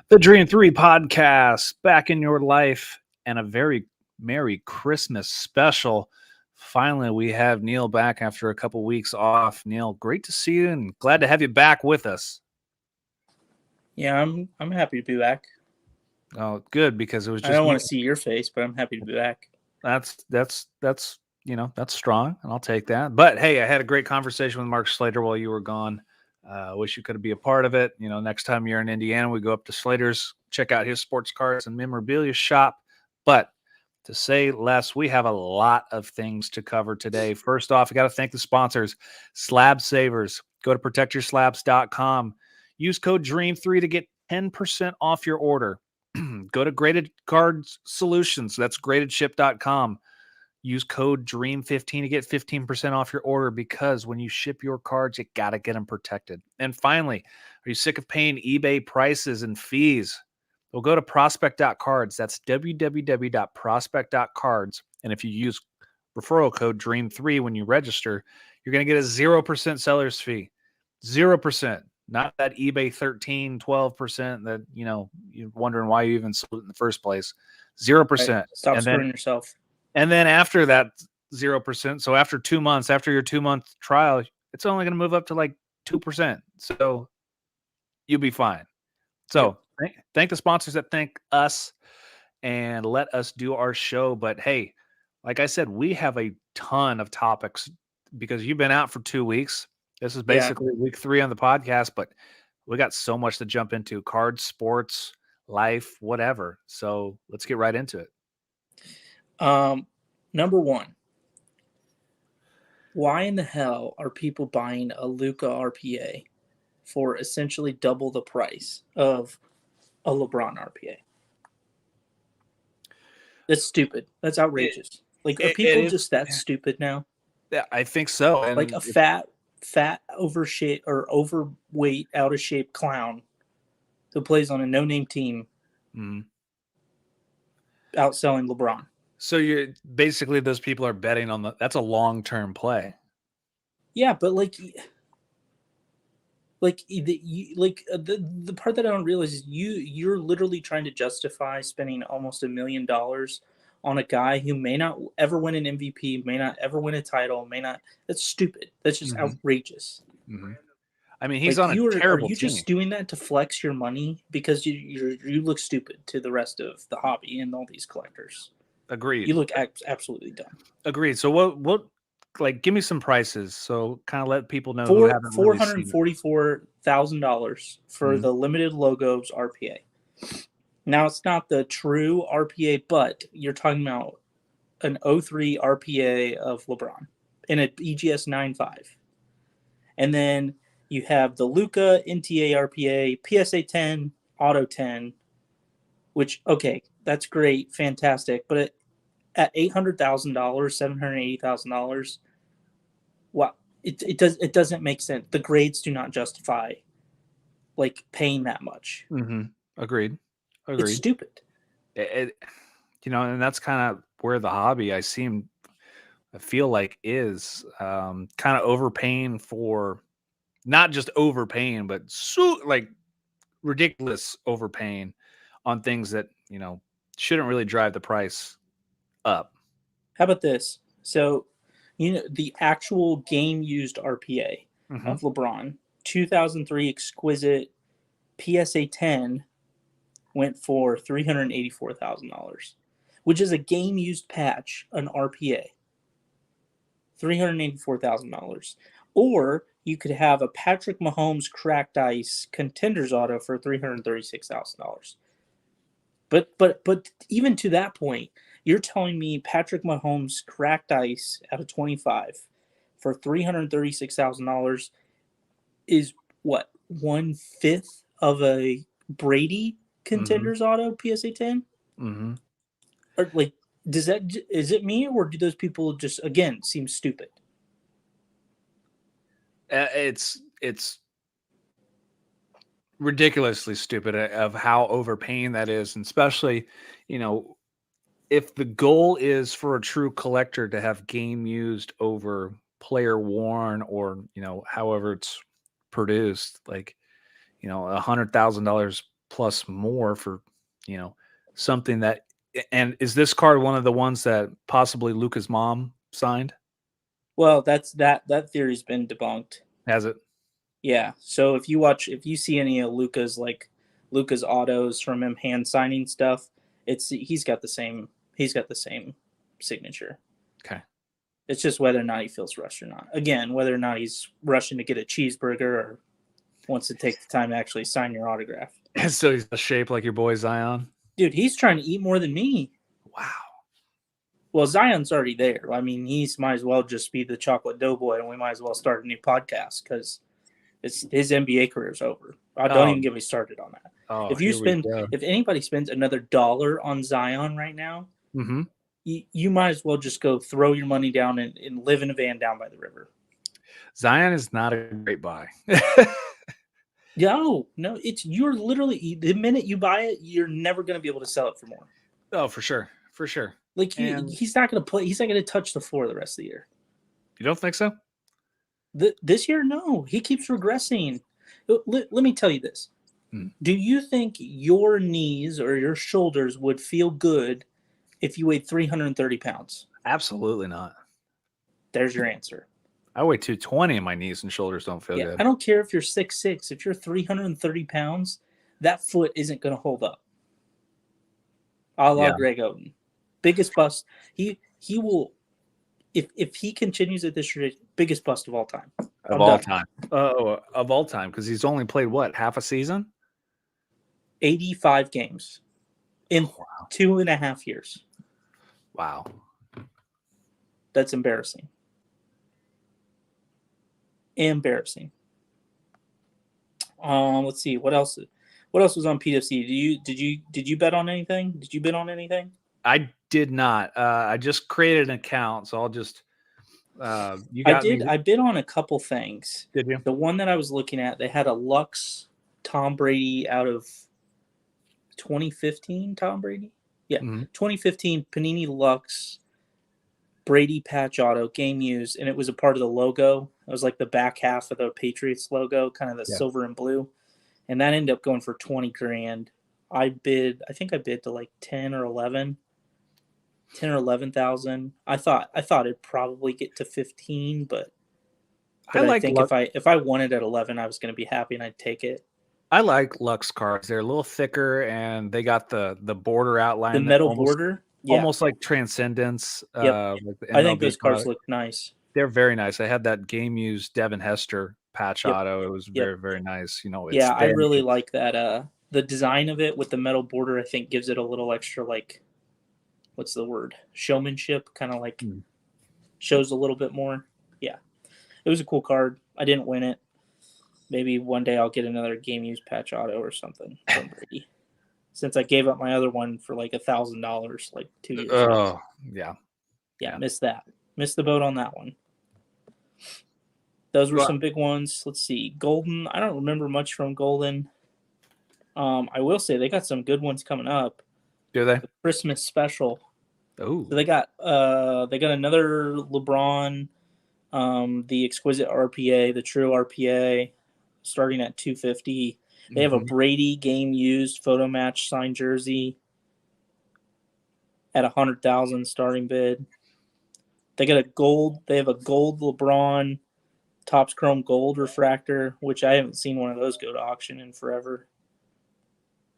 The Dream 3 podcast back in your life and a very Merry Christmas special. Finally, we have Neil back after a couple weeks off. Neil, great to see you and glad to have you back with us. Yeah, I'm happy to be back. Oh, good, because it was I just don't me. want to see your face, but I'm happy to be back. That's that's strong, and I'll take that. But hey, I had a great conversation with Mark Slater while you were gone. Wish you could be a part of it. Next time you're in Indiana, we go up to Slater's, check out his sports cards and memorabilia shop. But to say less, we have a lot of things to cover today. First off, I got to thank the sponsors, Slab Savers. Go to protectyourslabs.com. Use code DREAM3 to get 10% off your order. Go to Graded Cards Solutions. That's gradedship.com. Use code DREAM15 to get 15% off your order, because when you ship your cards, you got to get them protected. And finally, are you sick of paying eBay prices and fees? Well, go to prospect.cards. That's www.prospect.cards. And if you use referral code DREAM3 when you register, you're going to get a 0% seller's fee. 0%. Not that eBay 13, 12% that, you're wondering why you even sold it in the first place. 0%. Right. Stop And screwing yourself. and then after that 0%, so after 2 months, after your 2-month trial, it's only going to move up to like 2%. So you'll be fine. So thank the sponsors that thank us and let us do our show. But hey, like I said, we have a ton of topics because you've been out for 2 weeks. This is Yeah. basically week 3 on the podcast, but we got so much to jump into: cards, sports, life, whatever. So let's get right into it. Number one, why in the hell are people buying a Luka RPA for essentially double the price of a LeBron RPA? That's stupid. That's outrageous. Like, are people just that stupid now? Yeah, I think so. And Like a fat, overshape or overweight, out of shape clown who plays on a no-name team outselling LeBron. So you're basically, those people are betting on that's a long-term play. Yeah, but the part that I don't realize is you're literally trying to justify spending almost $1 million on a guy who may not ever win an MVP, may not ever win a title, may not. That's stupid. That's just outrageous. I mean, he's on a terrible Are you team. just doing that to flex your money because you look stupid to the rest of the hobby and all these collectors? Agreed. You look absolutely dumb. Agreed. So what? Like, give me some prices, so kind of let people know who haven't really seen it. $444,000 for the limited logos RPA. Now, it's not the true RPA, but you're talking about an 03 RPA of LeBron in an EGS 9.5. And then you have the Luka NTA RPA, PSA 10, Auto 10, which, okay, that's great, fantastic. But at $800,000, $780,000, wow, it doesn't make sense. The grades do not justify like paying that much. Agreed. It's stupid. And that's kind of where the hobby, I feel like, is kind of overpaying for, not just overpaying, but like ridiculous overpaying on things that shouldn't really drive the price up. How about this? So, the actual game used RPA of LeBron, 2003 exquisite PSA 10 went for $384,000, which is a game used patch, an RPA. $384,000. Or you could have a Patrick Mahomes cracked ice contenders auto for $336,000. But even to that point, you're telling me Patrick Mahomes cracked ice out of 25 for $336,000 is what, 1/5 of a Brady contenders auto PSA 10? Or like, is it me, or do those people just again seem stupid? It's ridiculously stupid of how overpaying that is, and especially, if the goal is for a true collector to have game used over player worn, or however it's produced, like $100,000 plus more for, something that. And is this card one of the ones that possibly Luka's mom signed? Well, that theory's been debunked. Has it? Yeah. So if you see any of Luka's autos from him hand signing stuff, he's got the same signature. Okay. It's just whether or not he feels rushed or not. Again, whether or not he's rushing to get a cheeseburger or wants to take the time to actually sign your autograph. So he's shaped like your boy Zion. Dude, he's trying to eat more than me. Wow. Well, Zion's already there. I mean, he might as well just be the chocolate doughboy, and we might as well start a new podcast because his NBA career's over. Don't even get me started on that. Oh, if anybody spends another $1 on Zion right now, mm-hmm. you might as well just go throw your money down and live in a van down by the river. Zion is not a great buy. No, you're literally, the minute you buy it, you're never going to be able to sell it for more. Oh, for sure. Like he's not going to play. He's not going to touch the floor the rest of the year. You don't think so? This year, no. He keeps regressing. Let me tell you this. Do you think your knees or your shoulders would feel good if you weighed 330 pounds? Absolutely not. There's your answer. I weigh 220 and my knees and shoulders don't feel good. I don't care if you're 6'6". If you're 330 pounds, that foot isn't going to hold up. A la Greg Oden. Biggest bust. He will, if he continues at this rate, biggest bust of all time. Of all time, because he's only played, what, half a season? 85 games in 2.5 years. Wow. That's embarrassing. Embarrassing. Let's see what else was on PWC. Did you bet on anything? Did you bid on anything? I did not. I just created an account, so I'll just. I bid on a couple things. Did you? The one that I was looking at, they had a Lux Tom Brady out of 2015. Tom Brady, 2015 Panini Lux Brady patch auto game used, and it was a part of the logo. It was like the back half of the Patriots logo, kind of the silver and blue, and that ended up going for $20,000. I think I bid to like 10 or 11,000. I thought it'd probably get to 15, but I think if I won it at 11, I was going to be happy and I'd take it. I like Lux cards. They're a little thicker and they got the border outline, the metal border, almost like Transcendence. Yep. I think those cards look nice. They're very nice. I had that game used Devin Hester patch auto. It was very, very nice. I really like that. The design of it with the metal border, I think, gives it a little extra, like, what's the word? Showmanship, kind of like shows a little bit more. Yeah. It was a cool card. I didn't win it. Maybe one day I'll get another game used patch auto or something from Brady. Since I gave up my other one for like $1,000 like 2 years ago. Yeah. Missed that. Missed the boat on that one. Those were some big ones. Let's see. Golden. I don't remember much from Golden. I will say they got some good ones coming up. Do they? The Christmas special. Oh. So they got another LeBron, the exquisite RPA, the true RPA, starting at $250. They have a Brady game used photo match signed jersey at $100,000 starting bid. They have a gold LeBron Topps Chrome Gold refractor, which I haven't seen one of those go to auction in forever.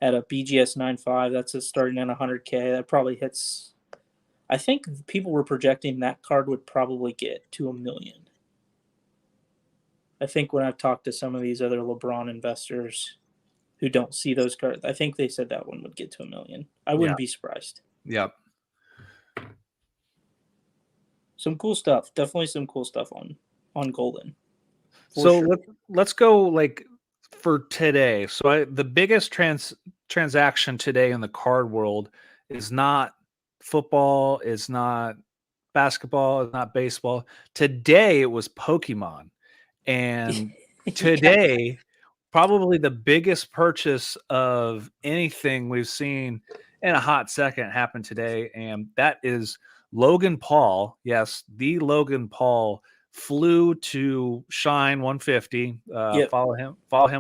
At a BGS 9.5, that's starting at $100K. That probably hits. I think people were projecting that card would probably get to $1 million. I think when I've talked to some of these other LeBron investors who don't see those cards, I think they said that one would get to $1 million. I wouldn't be surprised. Yep. Some cool stuff. Definitely some cool stuff on Golden. Let's go like for today. So the biggest transaction today in the card world is not football, is not basketball, is not baseball. Today it was Pokemon. And today, probably the biggest purchase of anything we've seen in a hot second happened today. And that is Logan Paul. Yes, the Logan Paul flew to Shine 150, Yep. follow him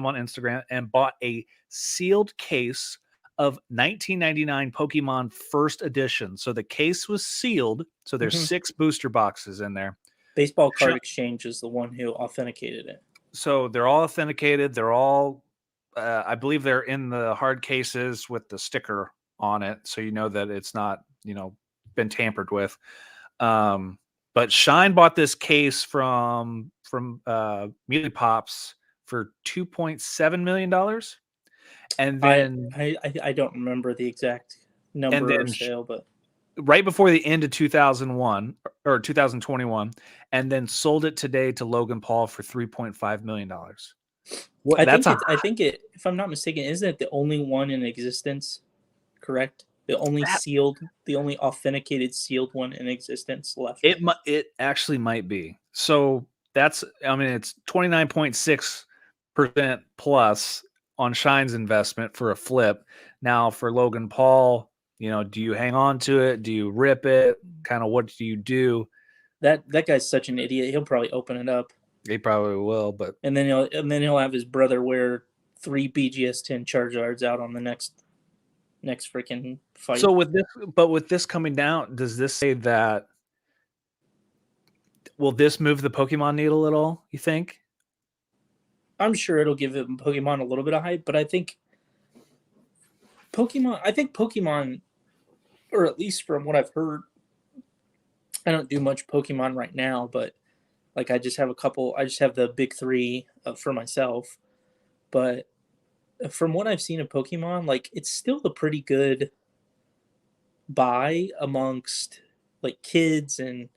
on Instagram, and bought a sealed case of 1999 Pokemon First Edition. So the case was sealed. So there's Mhm. 6 booster boxes in there. Baseball Card Sure. Exchange is the one who authenticated it. So they're all authenticated. They're all, I believe, they're in the hard cases with the sticker on it, so you know that it's not, been tampered with. But Shine bought this case from Mealy Pops for $2.7 million, and I then I I don't remember the exact and number or then sale, but right before the end of 2001 or 2021, and then sold it today to Logan Paul for $3.5 million. What? That's a I think it, if I'm not mistaken, isn't it the only one in existence? Correct. that The only authenticated sealed one in existence left. it actually might be. So that's, I mean, it's 29.6% plus on Shine's investment for a flip. Now for Logan Paul, do you hang on to it? Do you rip it? Kind of what do you do? That guy's such an idiot. He'll probably open it up, They probably will, but and then he'll have his brother wear 3 BGS 10 Charizards out on the next freaking so fight. with this coming down, does this say that will this move the Pokemon needle at all, you think? I'm sure it'll give him Pokemon a little bit of hype, but I think Pokemon, or at least from what I've heard, I don't do much Pokemon right now, but like I just have a couple. I just have the big three for myself. But from what I've seen of Pokemon, like it's still a pretty good buy amongst like kids and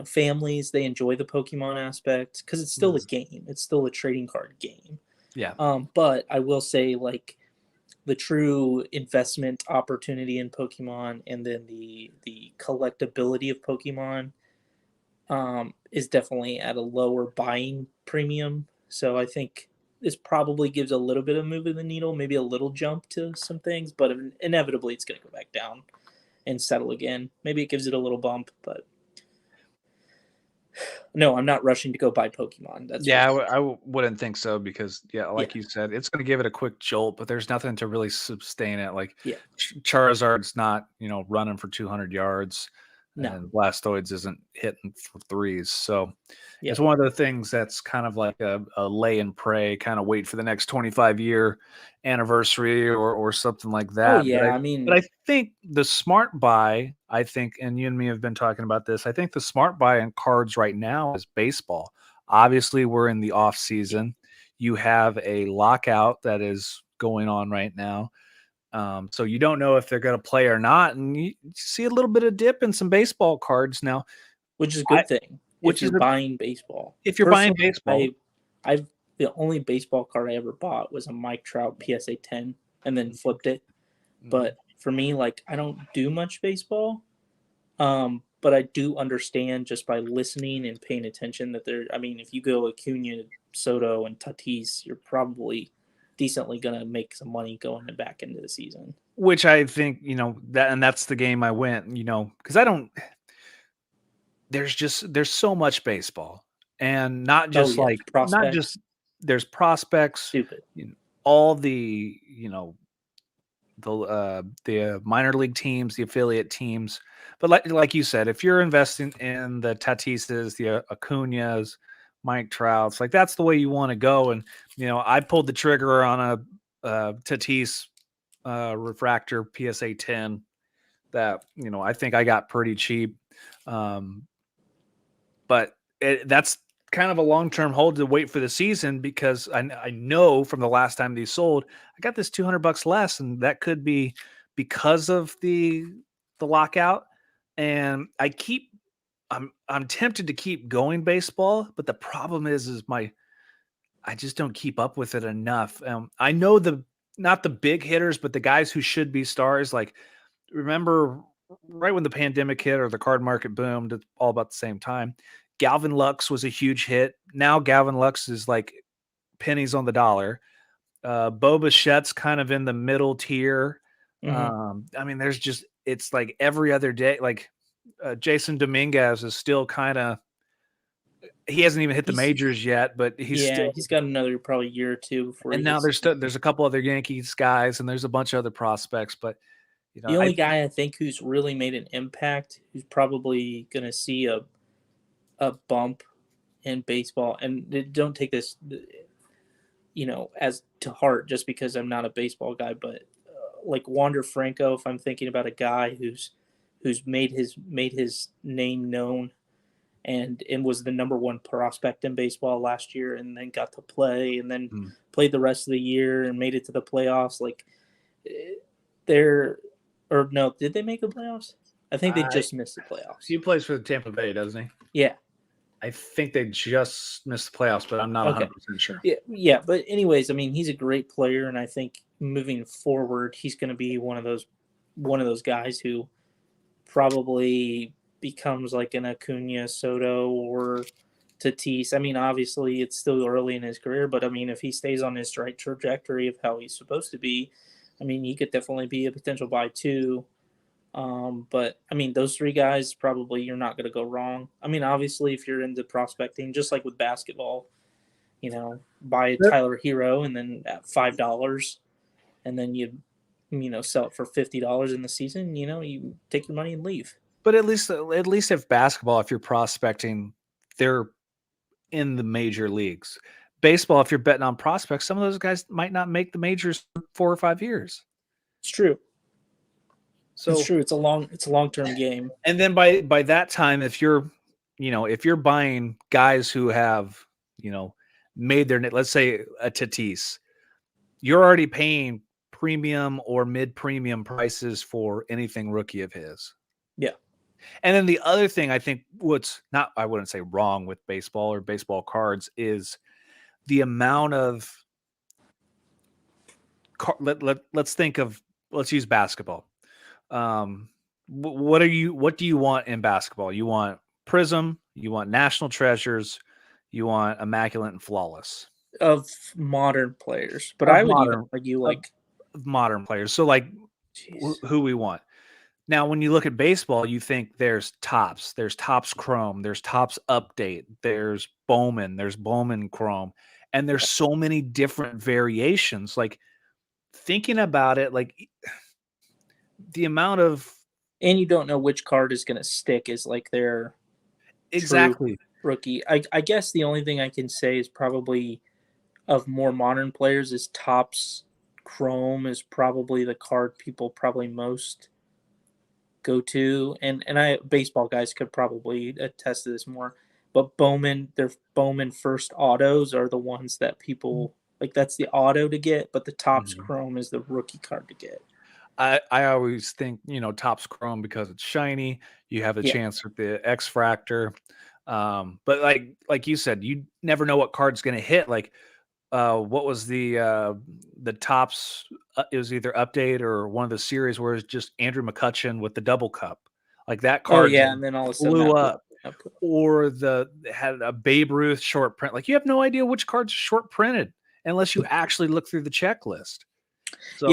families. They enjoy the Pokemon aspect because it's still a game. It's still a trading card game. Yeah. But I will say like the true investment opportunity in Pokemon and then the collectability of Pokemon is definitely at a lower buying premium. So I think this probably gives a little bit of move of the needle, maybe a little jump to some things, but inevitably it's going to go back down and settle again. Maybe it gives it a little bump, but no, I'm not rushing to go buy Pokemon. That's Yeah, for I sure. wouldn't think so because, yeah, Yeah, like you said, it's going to give it a quick jolt, but there's nothing to really sustain it. Like yeah, Charizard's not, running for 200 yards, no, and Blastoids isn't hitting for threes. So it's yep. one of the things that's kind of like a lay and pray, kind of wait for the next 25-year anniversary or something like Oh that. yeah, I But mean, I think the smart buy, I think, and you and me have been talking about this. I think the smart buy in cards right now is baseball. Obviously, we're in the off yeah. season. You have a lockout that is going on right now. So you don't know if they're going to play or not, and you see a little bit of dip in some baseball cards now. Which is a I, good thing if which you're is buying baseball. if you're buying Personally, baseball. I've the only baseball card I ever bought was a Mike Trout PSA 10 and then Mhm, flipped it. mhm. But for me, like I don't do much baseball. But I do understand just by listening and paying attention that there. I mean, if you go Acuna, Soto, and Tatis, you're probably decently gonna make some money going back into the season. Which I think, that's the game I went, because I don't. There's so much baseball, and not Oh just yeah, like not just prospects, there's prospects, stupid. all the minor league teams, the affiliate teams. But like you said, if you're investing in the Tatises, the Acuñas, Mike Trouts, like that's the way you want to go. And I pulled the trigger on a Tatis refractor PSA 10 that I think I got pretty cheap. Um, but that's kind of a long-term hold to wait for the season because I know from the last time these sold, I got this $200 less, and that could be because of the lockout. And I'm tempted to keep going baseball, but the problem is I just don't keep up with it enough. I know the not the big hitters, but the guys who should be stars. Like remember right when the pandemic hit or the card market boomed, it's all about the same time. Galvin Lux was a huge hit. Now Galvin Lux is like pennies on the dollar. Bo Bichette's kind of in the middle tier. Hmm. I mean, it's like every other day. Like Jason Dominguez is still kind of he hasn't even hit the He's- majors yet, but he's still. he's got another probably year or two before And he now hits. there's a couple other Yankees guys, and there's a bunch of other prospects. But The only guy I think who's really made an impact, who's probably going to see a bump in baseball, and don't take this, as to heart just because I'm not a baseball guy, but like Wander Franco, if I'm thinking about a guy who's made his name known and was the number one prospect in baseball last year, and then got to play, and then played the rest of the year and made it to the playoffs. Like did they make the playoffs? I think they just missed the playoffs. He plays for the Tampa Bay, doesn't he? Yeah. I think they just missed the playoffs, but I'm not 100% sure. Yeah, but anyways, I mean, he's a great player, and I think moving forward, he's going to be one of those guys who probably becomes like an Acuna, Soto, or Tatis. I mean, obviously, it's still early in his career, but I mean, if he stays on his right trajectory of how he's supposed to be, I mean, he could definitely be a potential buy too. But I mean, those three guys probably you're not going to go wrong. I mean, obviously, if you're into prospecting, just like with basketball, buy a Tyler Hero and then at $5, and then you sell it for $50 in the season. You take your money and leave. But at least if basketball, if you're prospecting, they're in the major leagues. Baseball, if you're betting on prospects, some of those guys might not make the majors for 4 or 5 years. It's true. So it's true. It's a long-term game. And then by that time, if you're buying guys who have, made their, let's say a Tatis, you're already paying premium or mid-premium prices for anything rookie of his. Yeah. And then the other thing I think I wouldn't say wrong with baseball or baseball cards is the amount of let's use basketball. What do you want in basketball? You want Prism, you want National Treasures, you want Immaculate and Flawless of modern players, but I would even argue like modern players. So like who we want. Now, when you look at baseball, you think there's Topps Chrome, there's Topps Update, there's Bowman Chrome, and there's so many different variations. Like thinking about it, like the amount of, and you don't know which card is going to stick is like their exactly rookie. I guess the only thing I can say is probably of more modern players is Topps Chrome is probably the card people probably most go to, and baseball guys could probably attest to this more. But their Bowman first autos are the ones that people like. That's the auto to get, but the Topps Chrome is the rookie card to get. I always think Topps Chrome because it's shiny. You have a chance with the X Fractor, but like you said, you never know what card's going to hit. Like what was the Topps? It was either Update or one of the series where it's just Andrew McCutchen with the double cup, like that card. And then all of a sudden blew up. Or had a Babe Ruth short print. Like you have no idea which card's short printed unless you actually look through the checklist. So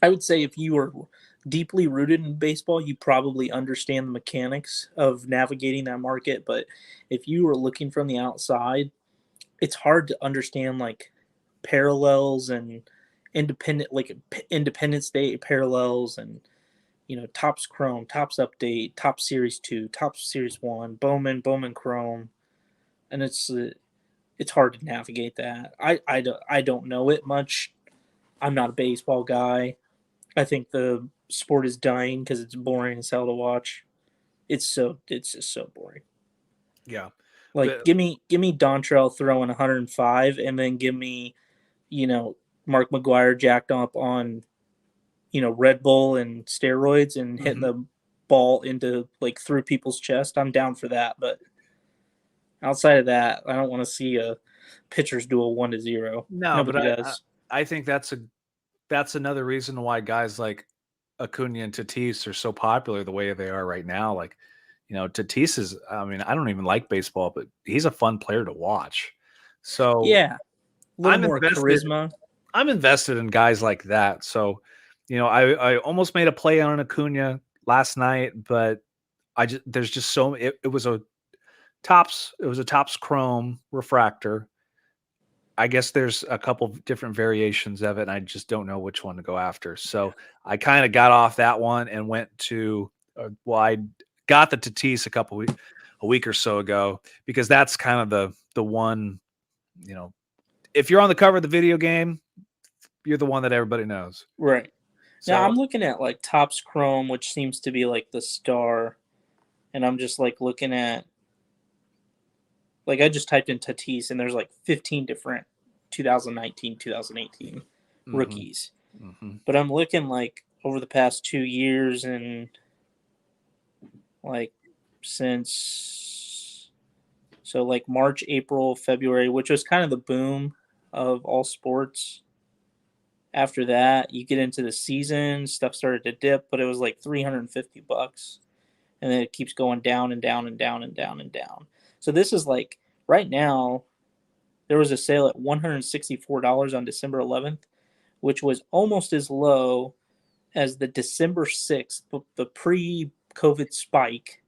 I would say if you are deeply rooted in baseball, you probably understand the mechanics of navigating that market. But if you are looking from the outside, it's hard to understand like parallels and Independence Day parallels and Topps Chrome, Topps Update, Topps Series 2, Topps Series 1, Bowman Chrome, and it's hard to navigate that. I don't know it much. I'm not a baseball guy. I think the sport is dying because it's boring as hell to watch. It's just so boring. Yeah. Like give me Dontrell throwing 105 and then give me, Mark McGwire jacked up on, Red Bull and steroids and hitting the ball into like through people's chest. I'm down for that, but outside of that, I don't want to see a pitchers do a 1-0. No, nobody does. I think that's another reason why guys like Acuna and Tatis are so popular the way they are right now. Like, Tatis is, I mean, I don't even like baseball, but he's a fun player to watch. So yeah, a little more charisma. I'm invested in guys like that. So, I almost made a play on Acuna last night, but there's just it was a Tops. It was a Tops Chrome refractor. I guess there's a couple different variations of it, and I just don't know which one to go after. So I kind of got off that one and went to I got the Tatis a week or so ago, because that's kind of the one, if you're on the cover of the video game, you're the one that everybody knows. Right. So Now I'm looking at like Topps Chrome, which seems to be like the star, and I'm just like looking at, like, I just typed in Tatis and there's like 15 different 2019, 2018 rookies. Mm-hmm. But I'm looking like over the past 2 years, and like since, so like March, April, February, which was kind of the boom of all sports. After that, you get into the season, stuff started to dip, but it was like $350, and then it keeps going down and down and down and down and down. So this is like right now, there was a sale at $164 on December 11th, which was almost as low as the December 6th, the pre-COVID spike,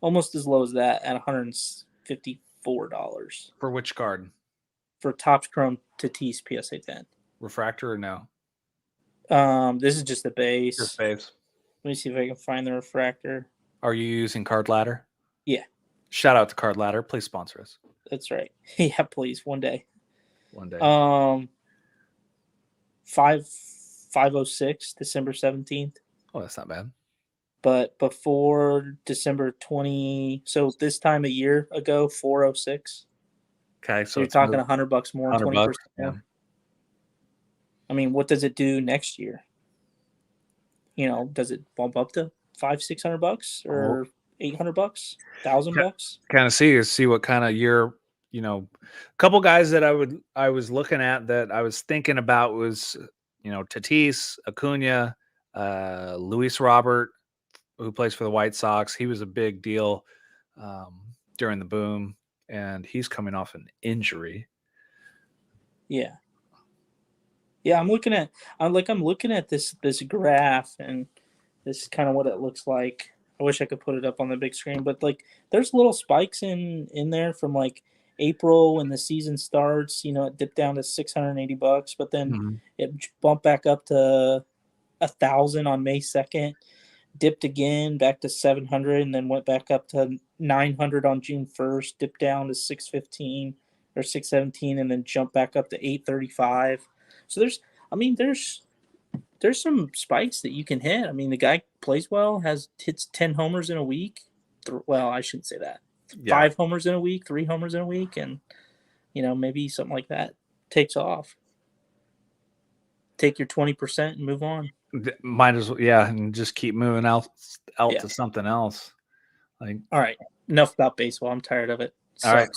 almost as low as that at $154 for which card? for Topps Chrome Tatis PSA 10. Refractor or no? This is just the base. Just base. Let me see if I can find the refractor. Are you using Card Ladder? Yeah. Shout out to Card Ladder. Please sponsor us. That's right. Yeah, please, one day. One day. 506, December 17th. Oh, that's not bad. But before December 20, so this time a year ago, 406. Okay, So you're talking $100 more, 20% more. Yeah. I mean, what does it do next year? Does it bump up to $500-600 or $800, $1,000? Kind of see what kind of year, a couple guys that I was looking at that I was thinking about was, Tatis, Acuna, Luis Robert, who plays for the White Sox. He was a big deal during the boom, and he's coming off an injury. Yeah. Yeah, I'm looking at this graph, and this is kind of what it looks like. I wish I could put it up on the big screen, but like there's little spikes in there from like April when the season starts. It dipped down to $680, but then it bumped back up to 1,000 on May 2nd, dipped again back to 700, and then went back up to 900 on June 1st, dipped down to 615 or 617, and then jumped back up to 835. So there's some spikes that you can hit. I mean, the guy plays well, hits 10 homers in a week. Well, I shouldn't say that. 5 homers in a week, 3 homers in a week, and maybe something like that takes off. Take your 20% and move on. Might as well, and just keep moving out to something else. All right, enough about baseball. I'm tired of it. Sucks. All right,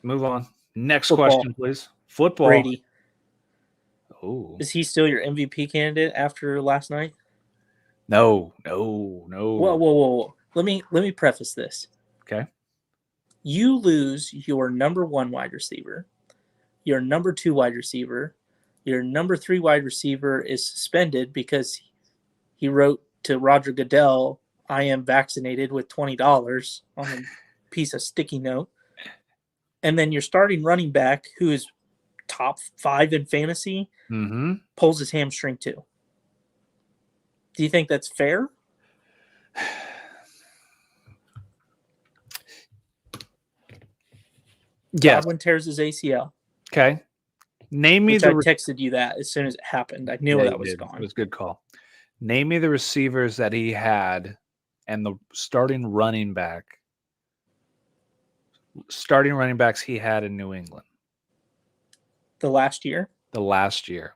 move on. Next question, please. Football. Brady. Oh, is he still your MVP candidate after last night? No. Whoa. Let me preface this. Okay. You lose your number 1 wide receiver, your number 2 wide receiver, your number 3 wide receiver is suspended because he wrote to Roger Goodell, "I am vaccinated," with $20 on a piece of sticky note. And then your starting running back, who is top 5 in fantasy, pulls his hamstring too. Do you think that's fair? Yes. Godwin tears his ACL. Okay. Name me I texted you that as soon as it happened. I knew that was gone. It was a good call. Name me the receivers that he had and the starting running backs he had in New England. The last year? The last year.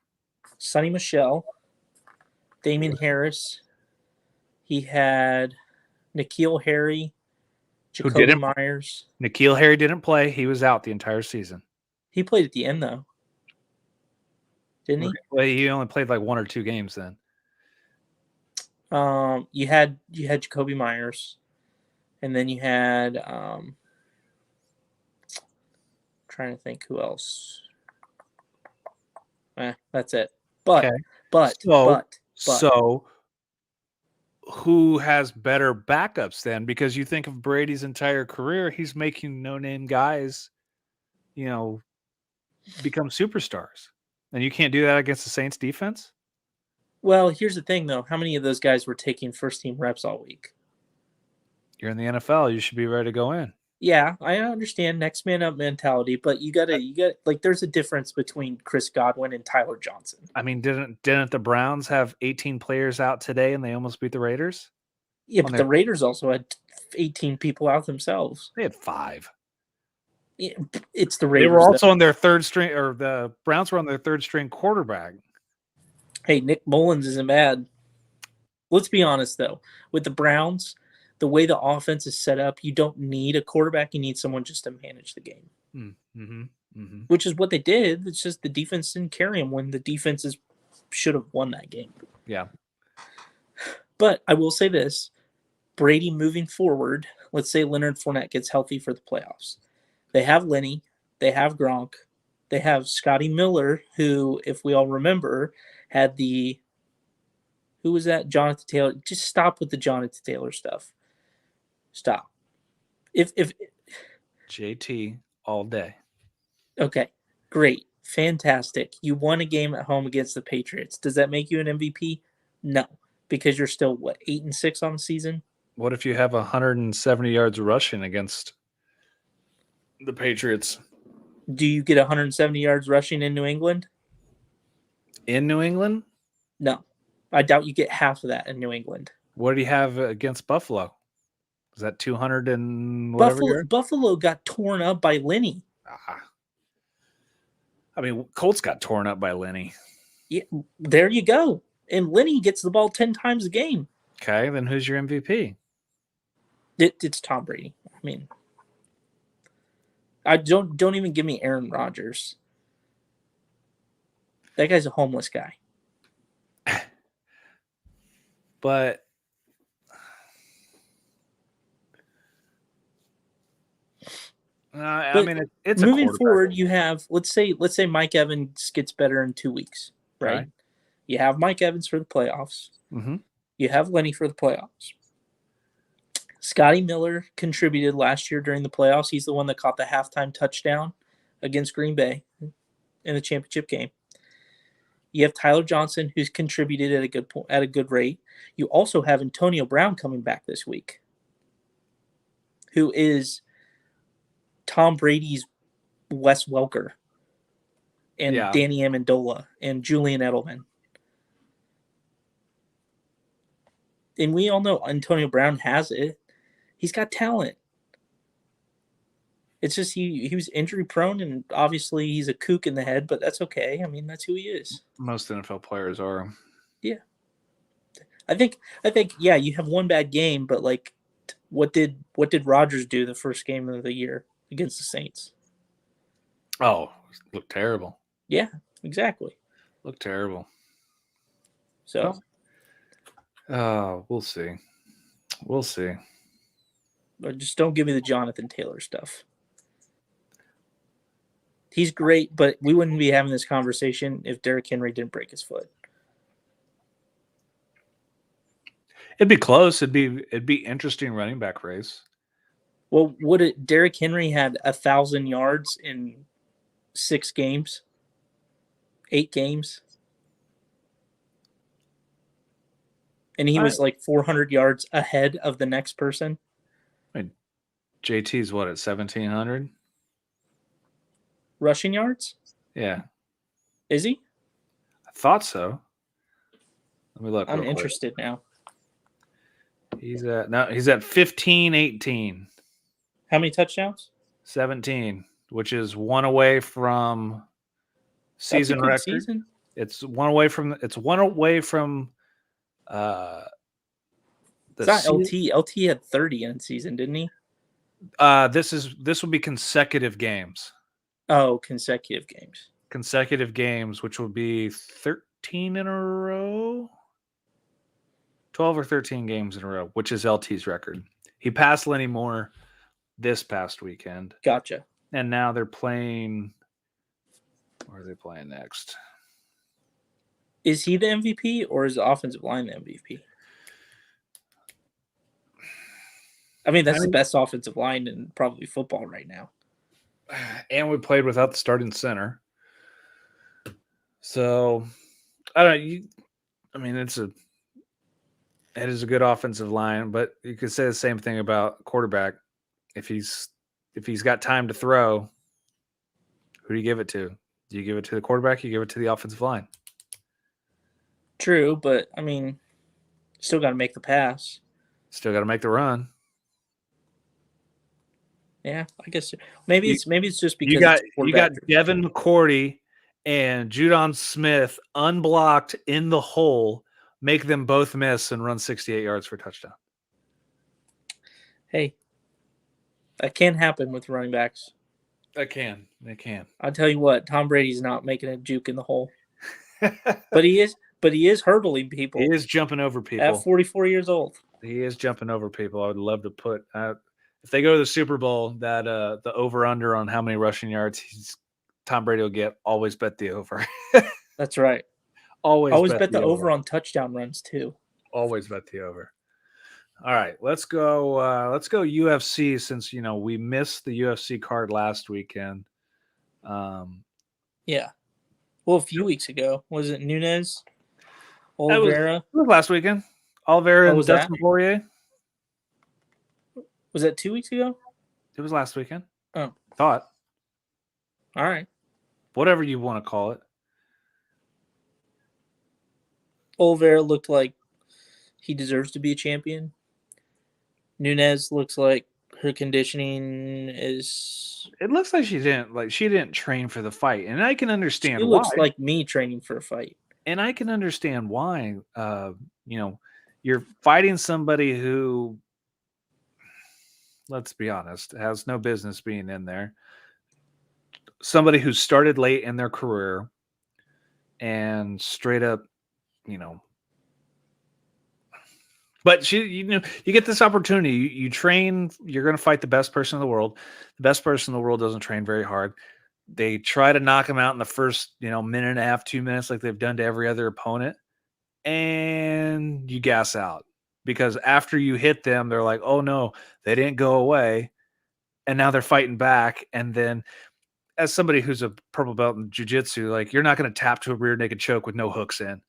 Sonny Michel, Damian Harris. He had N'Keal Harry, Jacoby Myers. N'Keal Harry didn't play. He was out the entire season. He played at the end, though. Didn't he? Well, he only played like 1 or 2 games then. You had Jacoby Myers, and then you had trying to think who else. That's it. So who has better backups then? Because you think of Brady's entire career, he's making no-name guys, become superstars. And you can't do that against the Saints defense? Well, here's the thing, though. How many of those guys were taking first-team reps all week? You're in the NFL. You should be ready to go in. Yeah, I understand next man up mentality, but you got like there's a difference between Chris Godwin and Tyler Johnson. I mean, didn't the Browns have 18 players out today and they almost beat the Raiders? Yeah, but the Raiders also had 18 people out themselves. They had 5. Yeah, it's the Raiders. They were also on their third string, or the Browns were on their third string quarterback. Hey, Nick Mullins isn't bad. Let's be honest, though. With the Browns, the way the offense is set up, you don't need a quarterback. You need someone just to manage the game, which is what they did. It's just the defense didn't carry them when the defenses should have won that game. Yeah. But I will say this. Brady moving forward, let's say Leonard Fournette gets healthy for the playoffs. They have Lenny. They have Gronk. They have Scotty Miller, who, if we all remember, had the – who was that? Jonathan Taylor. Just stop with the Jonathan Taylor stuff. Stop. If JT all day. Okay, great. Fantastic. You won a game at home against the Patriots. Does that make you an MVP? No, because you're still, 8-6 on the season? What if you have 170 yards rushing against the Patriots? Do you get 170 yards rushing in New England? In New England? No. I doubt you get half of that in New England. What do you have against Buffalo? Is that 200 and whatever? Buffalo got torn up by Lenny. I mean, Colts got torn up by Lenny. Yeah, there you go. And Lenny gets the ball 10 times a game. Okay, then who's your MVP? It's Tom Brady. I mean, I don't even give me Aaron Rodgers. That guy's a homeless guy. But I mean, it's moving forward. You have let's say Mike Evans gets better in 2 weeks, right? You have Mike Evans for the playoffs. Mm-hmm. You have Lenny for the playoffs. Scotty Miller contributed last year during the playoffs. He's the one that caught the halftime touchdown against Green Bay in the championship game. You have Tyler Johnson, who's contributed at a good rate. You also have Antonio Brown coming back this week, who is Tom Brady's Wes Welker and Danny Amendola and Julian Edelman. And we all know Antonio Brown has it. He's got talent. It's just he was injury prone, and obviously he's a kook in the head, but that's okay. I mean, that's who he is. Most NFL players are. Yeah. I think yeah, you have one bad game, but like what did Rodgers do the first game of the year against the Saints? Oh, looked terrible. Yeah, exactly. Looked terrible. So we'll see. We'll see. But just don't give me the Jonathan Taylor stuff. He's great, but we wouldn't be having this conversation if Derrick Henry didn't break his foot. It'd be close. It'd be interesting running back race. Well, Derrick Henry had 1,000 yards in 6 games, 8 games, and he was like 400 yards ahead of the next person. I mean, JT's what, at 1,700 rushing yards? Yeah. Is he? I thought so. Let me look. I'm interested now. He's at 15-18. How many touchdowns? 17, which is one away from season record. Season? It's one away from the it's not LT. LT had 30 in season, didn't he? This will be consecutive games. Oh, consecutive games. Consecutive games, which will be 13 in a row. 12 or 13 games in a row, which is LT's record. He passed Lenny Moore this past weekend. Gotcha. And now they're playing. Where are they playing next? Is he the MVP or is the offensive line the MVP? I mean, that's the mean, best offensive line in probably football right now. and we played without the starting center. So I don't know. I mean, it is a good offensive line, but you could say the same thing about quarterback. If he's got time to throw, who do you give it to? Do you give it to the quarterback? You give it to the offensive line. True, but I mean, still got to make the pass. Still got to make the run. Yeah, I guess maybe it's just because You got it's quarterback. Devin McCourty and Judon Smith unblocked in the hole, make them both miss and run 68 yards for a touchdown. Hey, that can happen with running backs. It can. I'll tell you what, Tom Brady's not making a juke in the hole. But he is hurdling people. He is jumping over people. At 44 years old. He is jumping over people. I would love to put if they go to the Super Bowl, that the over-under on how many rushing yards Tom Brady will get, always bet the over. That's right. Always bet the over on touchdown runs too. Always bet the over. All right, let's go UFC, since we missed the UFC card last weekend. Yeah. Well, a few weeks ago. Was it Nunes? Oliveira? It was last weekend. Oliveira and Dustin Poirier. Was that 2 weeks ago? It was last weekend. Oh. Thought. All right. Whatever you want to call it. Oliveira looked like he deserves to be a champion. Nunes looks like her conditioning is... It looks like she didn't train for the fight, and I can understand why. She looks like me training for a fight. And I can understand why. You're fighting somebody who, let's be honest, has no business being in there. Somebody who started late in their career and straight up, but you get this opportunity. You train, you're going to fight the best person in the world. The best person in the world doesn't train very hard. They try to knock him out in the first, minute and a half, 2 minutes, like they've done to every other opponent. And you gas out, because after you hit them, they're like, oh no, they didn't go away. And now they're fighting back. And then, as somebody who's a purple belt in jiu-jitsu, like, you're not going to tap to a rear naked choke with no hooks in.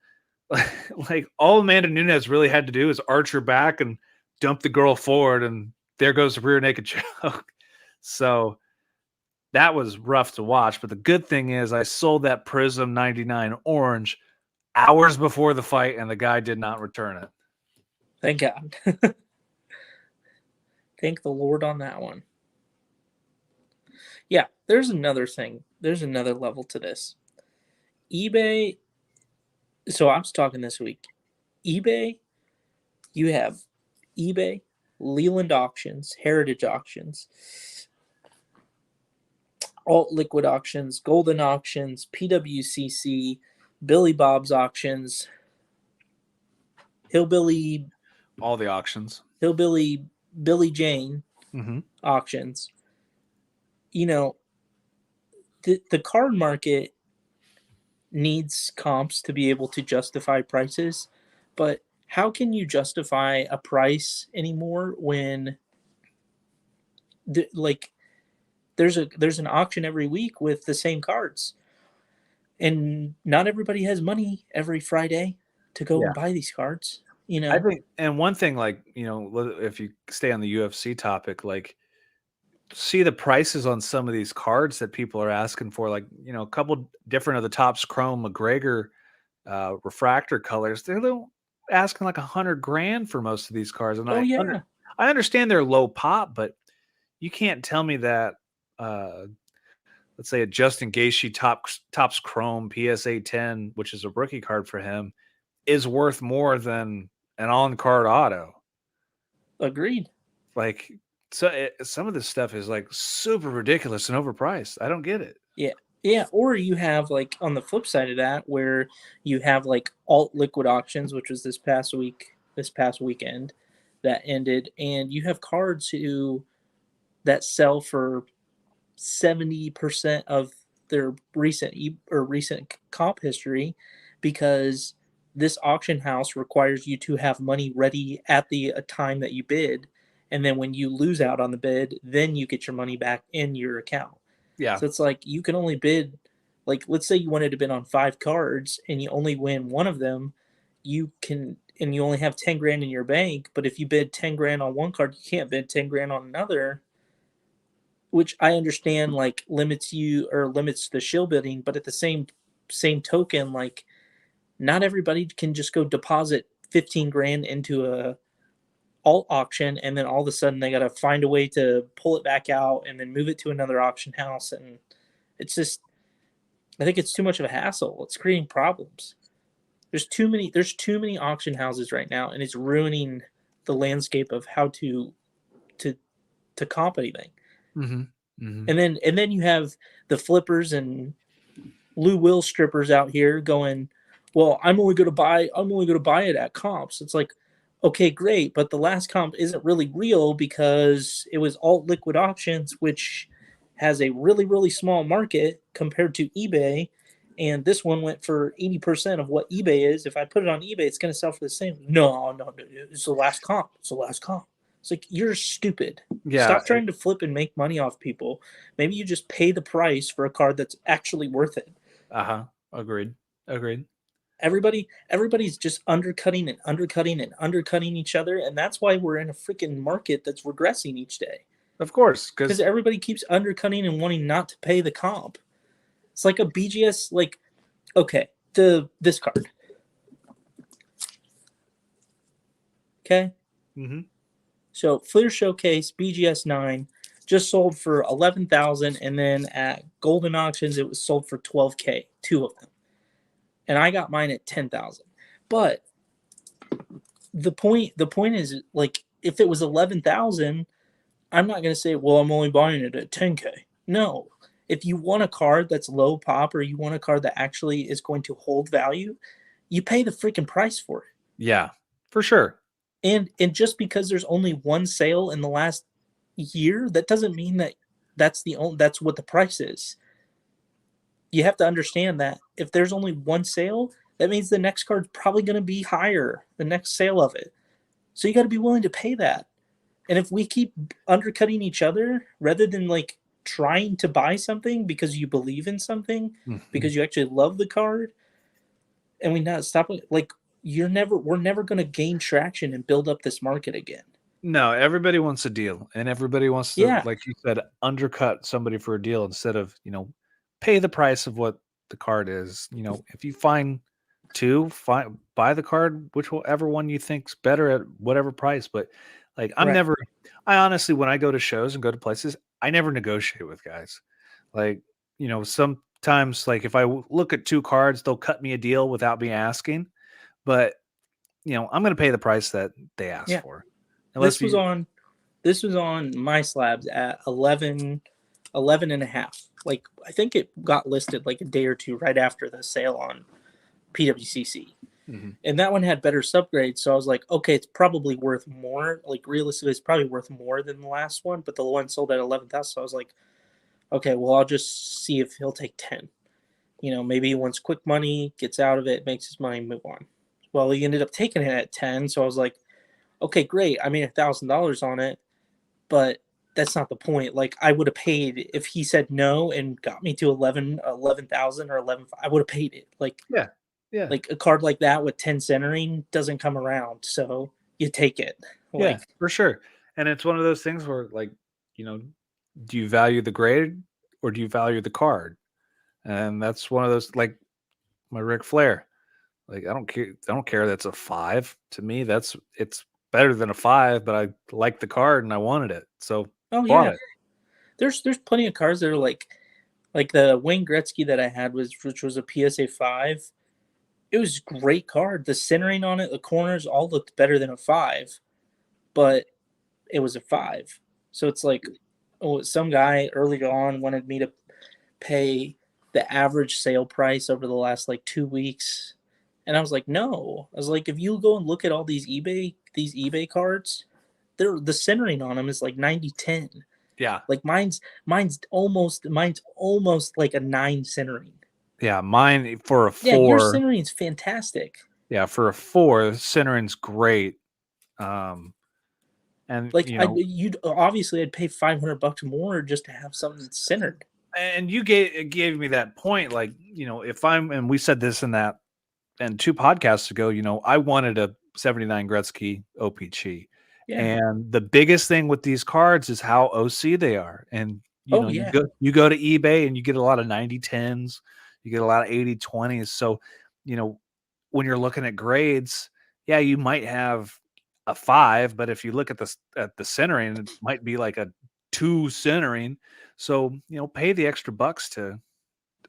Like, all Amanda Nunes really had to do is arch her back and dump the girl forward, and there goes the rear naked choke. So that was rough to watch. But the good thing is, I sold that Prism 99 orange hours before the fight, and the guy did not return it. Thank God. Thank the Lord on that one. Yeah, there's another thing. There's another level to this. eBay. So I was talking this week. eBay, you have eBay, Leland Auctions, Heritage Auctions, Alt Liquid Auctions, Golden Auctions, PWCC, Billy Bob's Auctions, Hillbilly. All the auctions. Hillbilly Billy Jane auctions. The card market needs comps to be able to justify prices, but how can you justify a price anymore when there's an auction every week with the same cards, and not everybody has money every Friday to go and buy these cards. I think, and one thing, if you stay on the UFC topic, see the prices on some of these cards that people are asking for, a couple different of the Topps Chrome McGregor refractor colors. They're asking like $100,000 for most of these cards. And I understand they're low pop, but you can't tell me that, let's say a Justin Gaethje Topps Chrome PSA 10, which is a rookie card for him, is worth more than an on-card auto. Agreed. Some of this stuff is super ridiculous and overpriced. I don't get it. Yeah. Or you have on the flip side of that, where you have alt liquid auctions, which was this past weekend that ended, and you have cards that sell for 70% of their recent comp history, because this auction house requires you to have money ready at the time that you bid, and then when you lose out on the bid, then you get your money back in your account. Yeah. So it's like you can only bid, like let's say you wanted to bid on 5 cards and you only win one of them, you can, and you only have 10 grand in your bank. But if you bid 10 grand on one card, you can't bid 10 grand on another, which I understand like limits you or limits the shill bidding. But at the same token, like not everybody can just go deposit 15 grand into a alt auction and then all of a sudden they got to find a way to pull it back out and then move it to another auction house. And it's just, I think it's too much of a hassle. It's creating problems. There's too many auction houses right now, and it's ruining the landscape of how to comp anything. Mm-hmm. Mm-hmm. And then you have the flippers and Lou Will strippers out here going, well, I'm only gonna buy it at comps. It's like, okay, great, but the last comp isn't really real because it was alt liquid auctions, which has a really, really small market compared to eBay. And this one went for 80% of what eBay is. If I put it on eBay, it's going to sell for the same. No, it's the last comp. It's the last comp. It's like, you're stupid. Yeah. Stop trying to flip and make money off people. Maybe you just pay the price for a card that's actually worth it. Agreed. Everybody's just undercutting each other, and that's why we're in a freaking market that's regressing each day. Of course, because everybody keeps undercutting and wanting not to pay the comp. It's like a BGS, like, okay, this card. Okay. Mm-hmm. So Fleer Showcase BGS 9 just sold for 11,000, and then at Golden Auctions it was sold for 12K, 2 of them, and I got mine at 10,000. But the point is, like, if it was 11,000, I'm not going to say, well, I'm only buying it at 10K. No. If you want a card that's low pop, or you want a card that actually is going to hold value, you pay the freaking price for it. Yeah, for sure. And just because there's only one sale in the last year, that doesn't mean that that's what the price is. You have to understand that if there's only one sale, that means the next card's probably going to be higher, the next sale of it. So you got to be willing to pay that. And if we keep undercutting each other rather than like trying to buy something because you believe in something, because you actually love the card, and we not stop it, like we're never going to gain traction and build up this market again. No, everybody wants a deal, and everybody wants to, like you said, undercut somebody for a deal instead of, pay the price of what the card is. If you find two, buy the card, whichever one you think's better at whatever price. But like, I honestly, when I go to shows and go to places, I never negotiate with guys. Like, sometimes, like if I look at 2 cards, they'll cut me a deal without me asking. But I'm going to pay the price that they ask for. This was on my slabs at 11 and a half. Like, I think it got listed like a day or two right after the sale on PWCC. Mm-hmm. And that one had better subgrades. So I was like, okay, it's probably worth more. Like, realistically, it's probably worth more than the last one. But the one sold at 11,000. So I was like, okay, well, I'll just see if he'll take 10. Maybe he wants quick money, gets out of it, makes his money, move on. Well, he ended up taking it at 10. So I was like, okay, great. I made $1,000 on it, but that's not the point. Like, I would have paid if he said no and got me to 11,000 or 11. I would have paid it. Like, yeah. Like a card like that with 10 centering doesn't come around, so you take it. Like, yeah, for sure. And it's one of those things where, like, do you value the grade or do you value the card? And that's one of those, like my Ric Flair. Like, I don't care that's a 5. To me, it's better than a 5, but I like the card and I wanted it. So bought it. There's plenty of cards that are like the Wayne Gretzky that I had which was a PSA 5. It was a great card. The centering on it, the corners all looked better than a 5, but it was a 5. So it's like, some guy early on wanted me to pay the average sale price over the last like 2 weeks. And I was like, no. I was like, if you go and look at all these eBay cards, the centering on them is like 90-10. Yeah. Like mine's almost like a 9 centering. Yeah, mine for a 4. Yeah, your centering's fantastic. Yeah, for a 4, centering's great. And And Like you'd obviously I'd pay $500 more just to have something that's centered. and you gave me that point, like, if I'm, and we said this in that, and 2 podcasts ago, I wanted a 79 Gretzky OPG. Yeah. And the biggest thing with these cards is how OC they are. And Oh you yeah. go to eBay and you get a lot of 90-10s, you get a lot of 80-20s. So, when you're looking at grades, yeah, you might have a 5, but if you look at the centering, it might be like a 2 centering. So, pay the extra bucks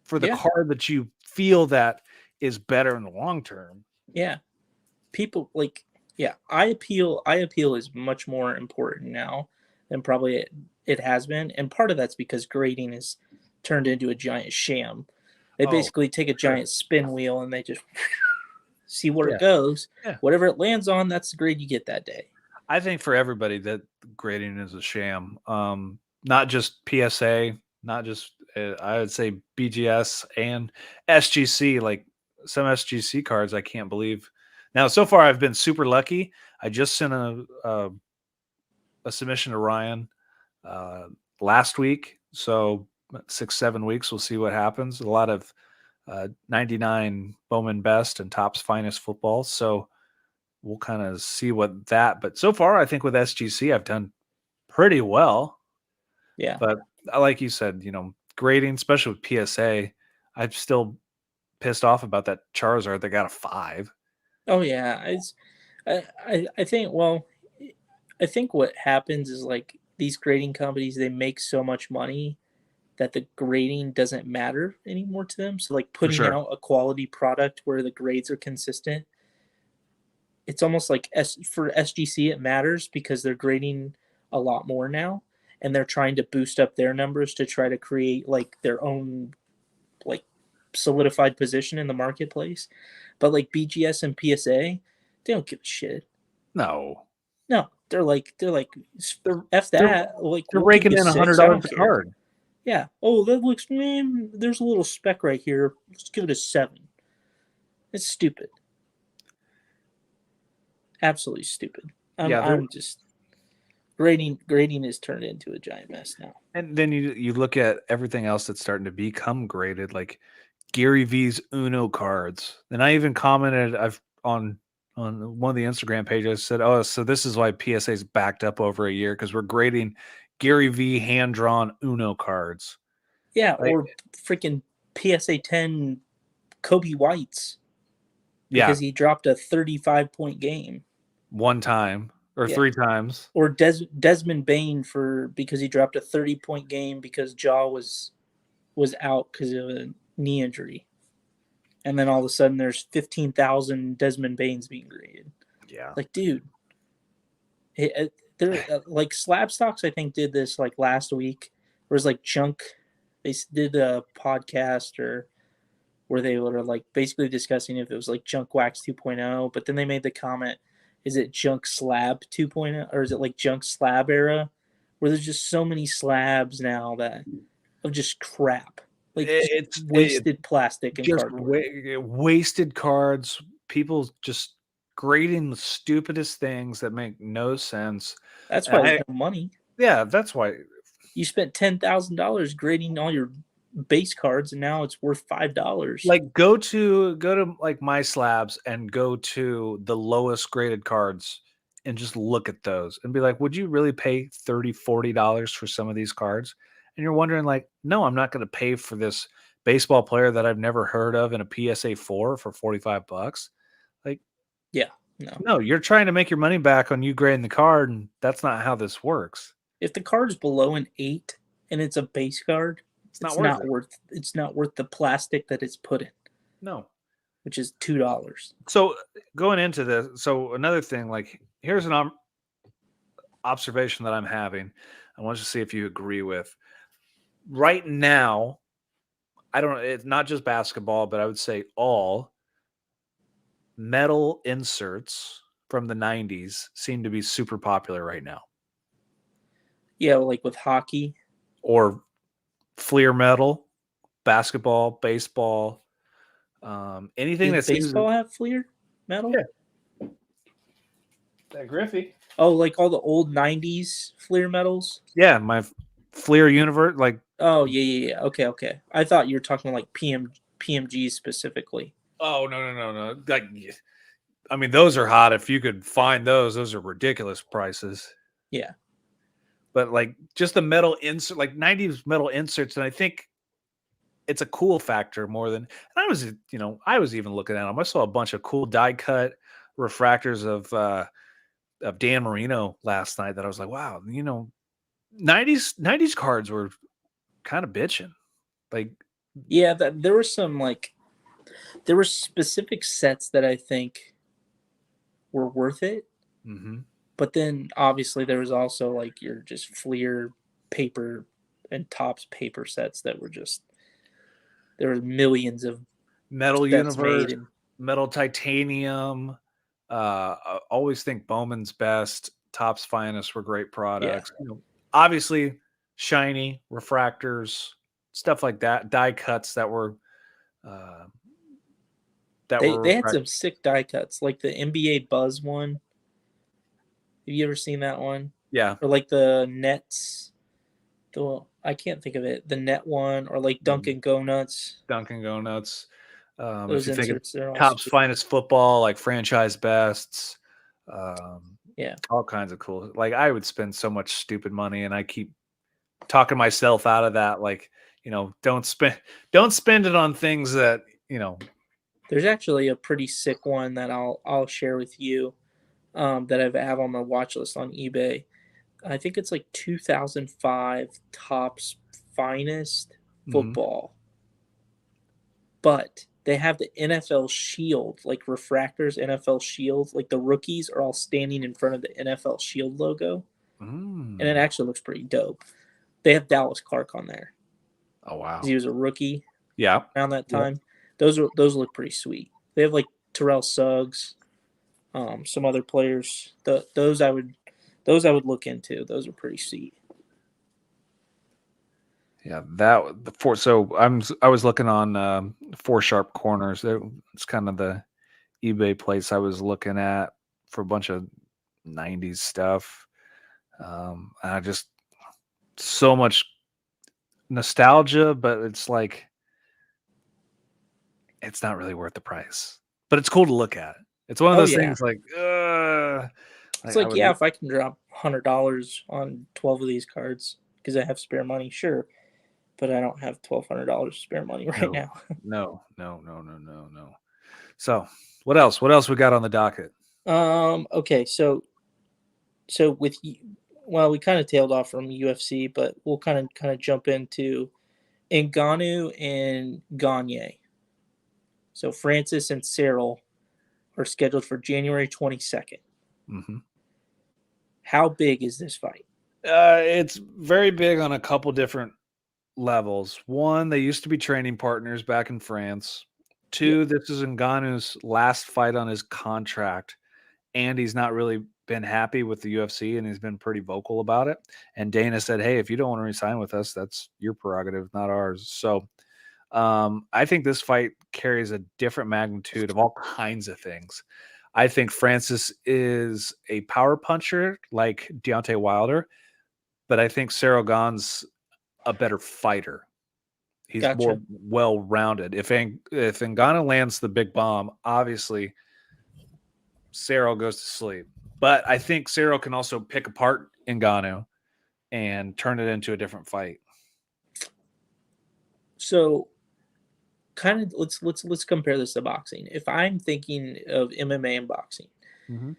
for the Yeah. card that you feel that is better in the long term. Yeah. People like yeah, I appeal is much more important now than probably it has been. And part of that's because grading is turned into a giant sham. They Oh, basically take a sure. giant spin wheel and they just see where Yeah. it goes. Yeah. Whatever it lands on, that's the grade you get that day. I think for everybody that grading is a sham. Not just PSA, not just I would say BGS and SGC. Like some SGC cards, I can't believe. Now, so far, I've been super lucky. I just sent a submission to Ryan uh, last week, so 6-7 weeks. We'll see what happens. A lot of 99 Bowman Best and Topps Finest football. So we'll kind of see what that. But so far, I think with SGC, I've done pretty well. Yeah. But like you said, grading, especially with PSA, I'm still pissed off about that Charizard that got a 5. Oh yeah. I think I think what happens is like these grading companies they make so much money that the grading doesn't matter anymore to them. So like For putting sure. out a quality product where the grades are consistent, it's almost like for SGC it matters because they're grading a lot more now and they're trying to boost up their numbers to try to create like their own like solidified position in the marketplace. But like BGS and PSA, they don't give a shit. No, No, they're like they're f they're that. Like they're we'll give raking you in a hundred six. I dollars don't a care. card. Yeah. Oh, that looks. There's a little speck right here. Let's give it a 7. It's stupid. Absolutely stupid. I'm Yeah, they're I'm just grading is turned into a giant mess now. and then you look at everything else that's starting to become graded, like Gary V's Uno cards. And I even commented I've on one of the Instagram pages said, "Oh, so this is why PSA's backed up over a year because we're grading Gary V hand drawn Uno cards." Yeah, Like, or freaking PSA 10 Kobe Whites yeah, because he dropped a 35-point game. one time or Yeah. 3 times. Or Desmond Bain for because he dropped a 30-point game because Jaw was out because of a knee injury. And then all of a sudden there's 15,000 Desmond Bains being graded. Yeah. Like, dude, they're like Slab Stocks. I think did this like last week. Where it's like junk. They did a podcast or where they were like basically discussing if it was like junk wax 2.0. But then they made the comment: is it junk slab 2.0 or is it like junk slab era? Where there's just so many slabs now that of just crap, like just It's wasted plastic and just cardboard. wasted cards. People just grading the stupidest things that make no sense. That's And why there's no money. yeah, that's why. You spent $10,000 grading all your base cards, and now it's worth $5. Like go to like my slabs and go to the lowest graded cards and just look at those and be like, would you really pay $30-$40 for some of these cards? And you're wondering, like, no, I'm not going to pay for this baseball player that I've never heard of in a PSA 4 for $45. Like, Yeah, no. no, you're trying to make your money back on you grading the card, and that's not how this works. If the card is below an 8 and it's a base card, It's not worth it. it's not worth the plastic that it's put in, No. which is $2. So going into this, so another thing, like, here's an observation that I'm having. I want you to see if you agree with. Right now, I don't know, it's not just basketball, but I would say all metal inserts from the 90s seem to be super popular right now. Yeah, like with hockey. Or Fleer metal, basketball, baseball, anything Did that seems to, baseball have Fleer metal? yeah. That Griffey. Oh, like all the old '90s Fleer medals. Yeah, my Fleer universe. Like, Oh yeah. Okay. I thought you were talking like PMGs specifically. oh no. Like, I mean, those are hot. If you could find those are ridiculous prices. Yeah. But like, just the metal insert, like '90s metal inserts, and I think it's a cool factor more than. And I was even looking at them. I saw a bunch of cool die cut refractors of Dan Marino last night that I was like, wow, 90s cards were kind of bitching. Like, Yeah, there were some there were specific sets that I think were worth it. mm-hmm. But then obviously there was also like your just Fleer paper and Topps paper sets that were just there were millions of Metal sets Universe, made and Metal Titanium. I always think Bowman's Best, Topps Finest were great yeah. products. Obviously, shiny refractors, stuff like that, die cuts uh, that were They had some refracted. sick die cuts, like the NBA Buzz one. Have you ever seen that one? Yeah, Or like the Nets, I can't think of it. The net one, or like Dunkin' Go Nuts. Dunkin' Go Nuts. If Those you think of inserts, they're all Topps sweet. Finest football, like franchise bests, Yeah. all kinds of cool. Like, I would spend so much stupid money, and I keep talking myself out of that. Like, don't spend it on things that There's actually a pretty sick one that I'll share with you, that I have on my watch list on eBay. I think it's like 2005 Topps Finest mhm. football, but they have the NFL Shield, like refractors, NFL Shield. Like the rookies are all standing in front of the NFL Shield logo, and it Mm. actually looks pretty dope. They have Dallas Clark on there Oh because wow. he was a rookie Yeah. around that Yep. time. Those look pretty sweet. They have like Terrell Suggs, some other players. Those I would look into. Those are pretty sweet. Yeah. That the four. So I was looking on Four Sharp Corners. It's kind of the eBay place I was looking at for a bunch of '90s stuff. And I just so much nostalgia, but it's like it's not really worth the price. But it's cool to look at. It's one of Oh those yeah, things like, it's I like would. yeah, if I can drop $100 on 12 of these cards because I have spare money, sure, but I don't have $1,200 spare money right No, now. no. So, what else? What else we got on the docket? Okay, so well, we kind of tailed off from UFC, but we'll kind of jump into Ngannou and Gagne. So Francis and Cyril are scheduled for January 22nd. Mm-hmm. How big is this fight? It's very big on a couple different levels. One, they used to be training partners back in France. Yep. Two, this is Ngannou's last fight on his contract, and he's not really been happy with the UFC, and he's been pretty vocal about it. And Dana said, "Hey, if you don't want to resign with us, that's your prerogative, not ours." So, I think this fight carries a different magnitude of all kinds of things. I think Francis is a power puncher like Deontay Wilder, but I think Cyril Gane's a better fighter. He's more Gotcha. well-rounded. If Ngannou lands the big bomb, obviously Cyril goes to sleep. But I think Cyril can also pick apart Ngannou and turn it into a different fight. So kind of let's compare this to boxing. If I'm thinking of MMA and boxing, Mm-hmm.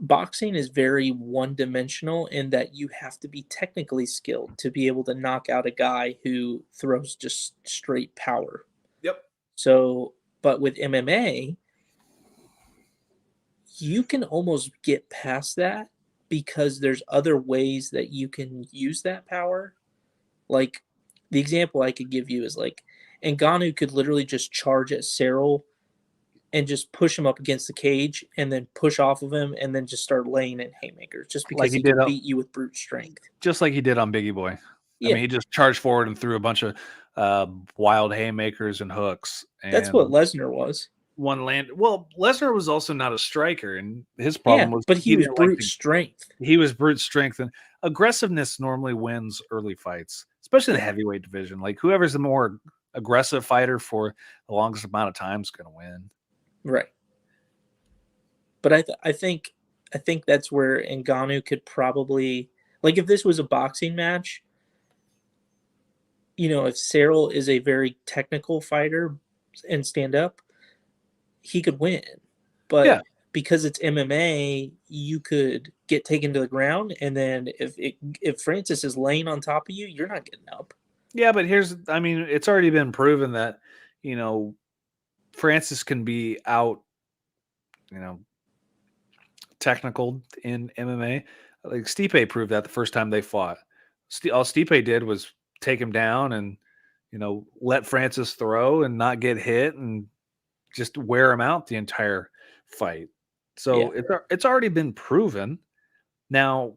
boxing is very one dimensional in that you have to be technically skilled to be able to knock out a guy who throws just straight power. Yep. So, but with MMA, you can almost get past that because there's other ways that you can use that power. Like the example I could give you is like Ngannou could literally just charge at Cyril and just push him up against the cage and then push off of him and then just start laying in haymakers just Like because he he did can beat you with brute strength. just like he did on Biggie Boy. I Yeah, mean, he just charged forward and threw a bunch of wild haymakers and hooks. that's what And Lesnar was. one land. Well, Lesnar was also not a striker, and his Yeah, problem was but he he was didn't like brute to. strength. He was brute strength, and aggressiveness normally wins early fights, especially in the Yeah, heavyweight division. Like whoever's the more aggressive fighter for the longest amount of time is going to win. right. But I think that's where Ngannou could probably, like, if this was a boxing match, if Cyril is a very technical fighter and stand up, he could win. Yeah, But because it's MMA, you could get taken to the ground, and then if Francis is laying on top of you, you're not getting up. yeah, but I mean, it's already been proven that you know Francis can be out, you know, technical in MMA. Like Stipe proved that the first time they fought. All Stipe did was take him down and let Francis throw and not get hit and just wear him out the entire fight. Yeah, So it's already been proven. Now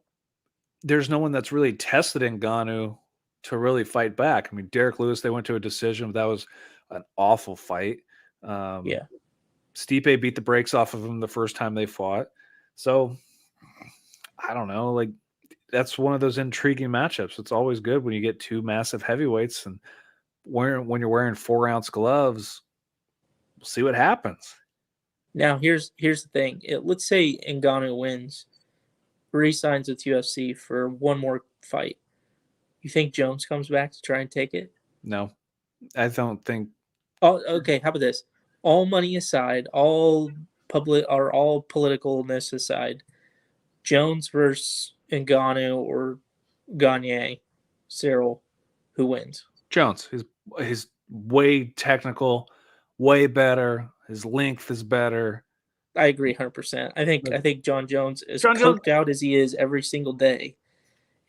there's no one that's really tested Ngannou to really fight back. I mean, Derek Lewis, they went to a decision, but that was an awful fight. Um, yeah. Stipe beat the brakes off of him the first time they fought. So I don't know. Like that's one of those intriguing matchups. It's always good when you get two massive heavyweights and when you're wearing 4-ounce gloves. We'll see what happens. Now here's the thing. Let's say Ngannou wins, re-signs with UFC for one more fight. You think Jones comes back to try and take it? No, I don't think. Oh, okay. How about this? All money aside, all politicalness aside, Jones versus Ngannou or Gagne, Cyril, who wins? Jones. He's way technical, way better. His length is better. I agree 100%. I think Jon Jones, as Jon Jones, coked out as he is every single day,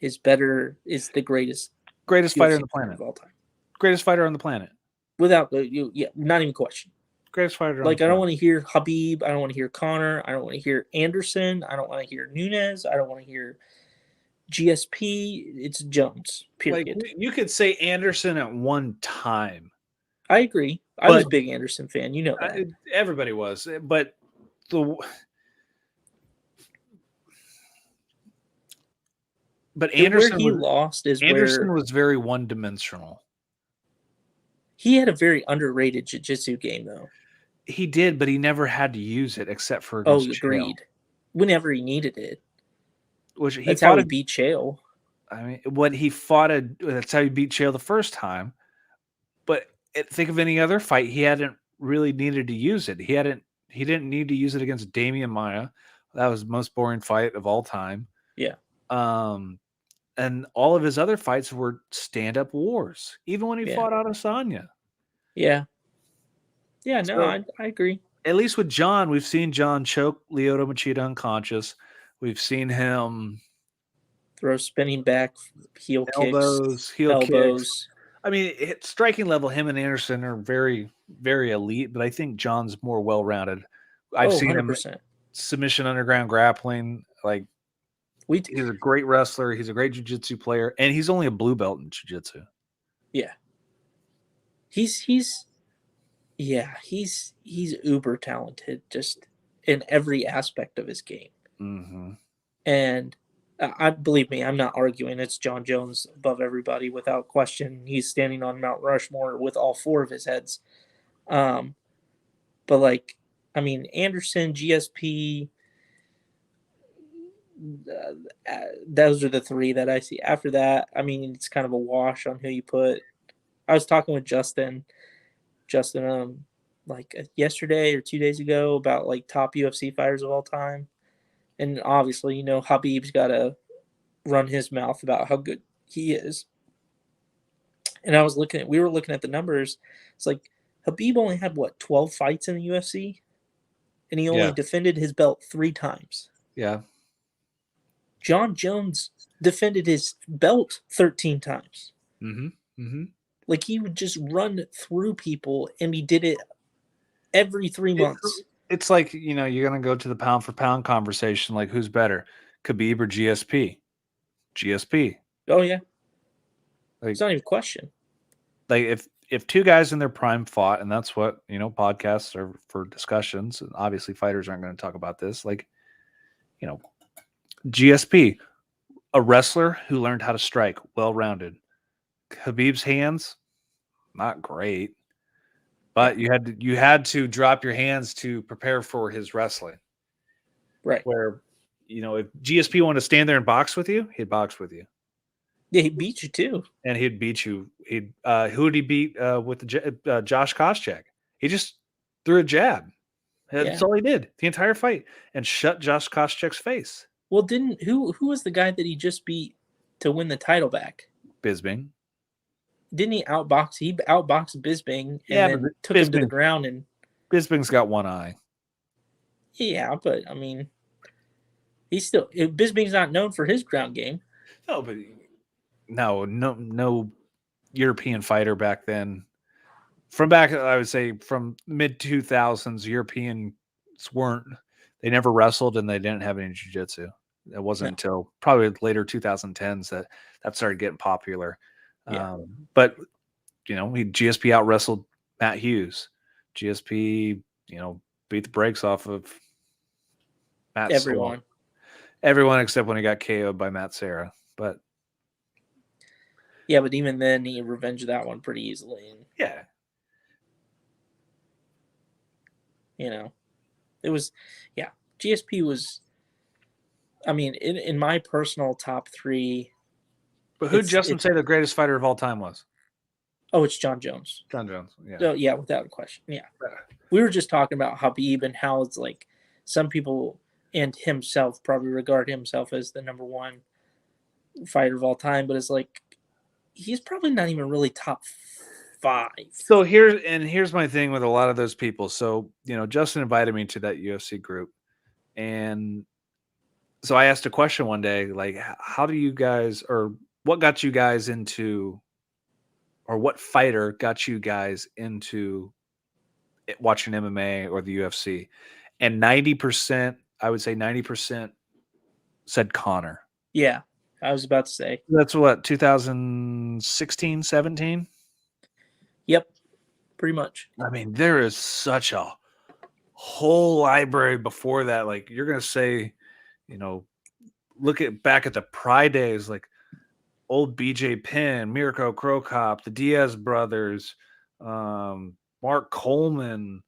is the greatest greatest fighter on UFC the fighter planet. of all time. Greatest fighter on the planet. Without not even question. Greatest fighter on the Like, I don't planet. want to hear Habib. I don't want to hear Connor. I don't want to hear Anderson. I don't want to hear Nunes. I don't want to hear GSP. It's Jones. Like Period. you could say Anderson at one time, I agree. I was but a big Anderson fan. You know that. everybody was. But the but Where he lost is Anderson where was very one dimensional. he had a very underrated jiu-jitsu game, though. He did, but he never had to use it except for Oh, against Chael. agreed. Whenever he needed it. Which he That's how fought. he beat Chael. I mean, what he fought. That's how he beat Chael the first time. But think of any other fight, he hadn't really needed to use it. He didn't need to use it against Damian Maia. That was the most boring fight of all time. Yeah. And all of his other fights were stand-up wars, even when he Yeah. fought Adesanya. Yeah. Yeah, no, So I agree. at least with Jon, we've seen Jon choke Lyoto Machida unconscious. We've seen him Throw spinning back, heel elbows, kicks, heel kicks. elbows. I mean, striking level, him and Anderson are very, very elite, but I think Jon's more well-rounded. I've Oh, seen him 100%. submission underground grappling. Like he's a great wrestler. He's a great jiu-jitsu player, and he's only a blue belt in jiu-jitsu. Yeah. He's uber talented just in every aspect of his game. Mm-hmm. And I believe me, I'm not arguing. It's Jon Jones above everybody without question. He's standing on Mount Rushmore with all four of his heads. But like, I mean, Anderson, GSP, those are the three that I see. After that, I mean, it's kind of a wash on who you put. I was talking with Justin, like yesterday or 2 days ago about like top UFC fighters of all time, and obviously, Habib's got to run his mouth about how good he is. And we were looking at the numbers. It's like Habib only had 12 fights in the UFC, and he only defended his belt 3 times. Yeah. Jon Jones defended his belt 13 times. Mm-hmm. Mm-hmm. Like, he would just run through people, and he did it every 3 months. It's like, you're going to go to the pound for pound conversation. Like, who's better, Khabib or GSP? GSP. Oh, yeah. Like, it's not even a question. Like, if two guys in their prime fought, and that's what, podcasts are for discussions, and obviously fighters aren't going to talk about this, like, GSP, a wrestler who learned how to strike, well-rounded. Khabib's hands, not great, but you had to drop your hands to prepare for his wrestling. Right. Where, if GSP wanted to stand there and box with you, he'd box with you. Yeah, he beat you too. And he'd beat you. Who did he beat with the Josh Koscheck? He just threw a jab. That's all he did the entire fight, and shut Josh Koscheck's face. Well, who was the guy that he just beat to win the title back? Bisping. Didn't he outbox? He outboxed Bisping and then took him to the ground. And Bisping's got one eye. Yeah, but I mean, Bisping's not known for his ground game. No, but no European fighter back then. I would say from mid 2000s, Europeans they never wrestled and they didn't have any jiu-jitsu. It wasn't until probably later 2010s that started getting popular. Yeah. But GSP out wrestled Matt Hughes. GSP, beat the brakes off of everyone. Everyone except when he got KO'd by Matt Serra. But yeah, but even then he revenged that one pretty easily. Yeah. It was, GSP was, I mean, in my personal top 3. But who'd Justin say the greatest fighter of all time was? Oh, it's Jon Jones. Jon Jones, yeah. So, yeah, without a question. Yeah. We were just talking about Khabib and how it's like some people and himself probably regard himself as the number 1 fighter of all time, but it's like he's probably not even really top 5. So here's my thing with a lot of those people. So, Justin invited me to that UFC group, and so I asked a question one day, like, how do you guys, or what got you guys into, or what fighter got you guys into watching MMA or the UFC? And 90%, I would say 90% said Conor. Yeah, I was about to say. That's what, 2016, 17? Yep, pretty much. I mean, there is such a whole library before that. Like, you're going to say, look back at the Pride days, like old BJ Penn, Mirko Krokop, the Diaz brothers, Mark Coleman,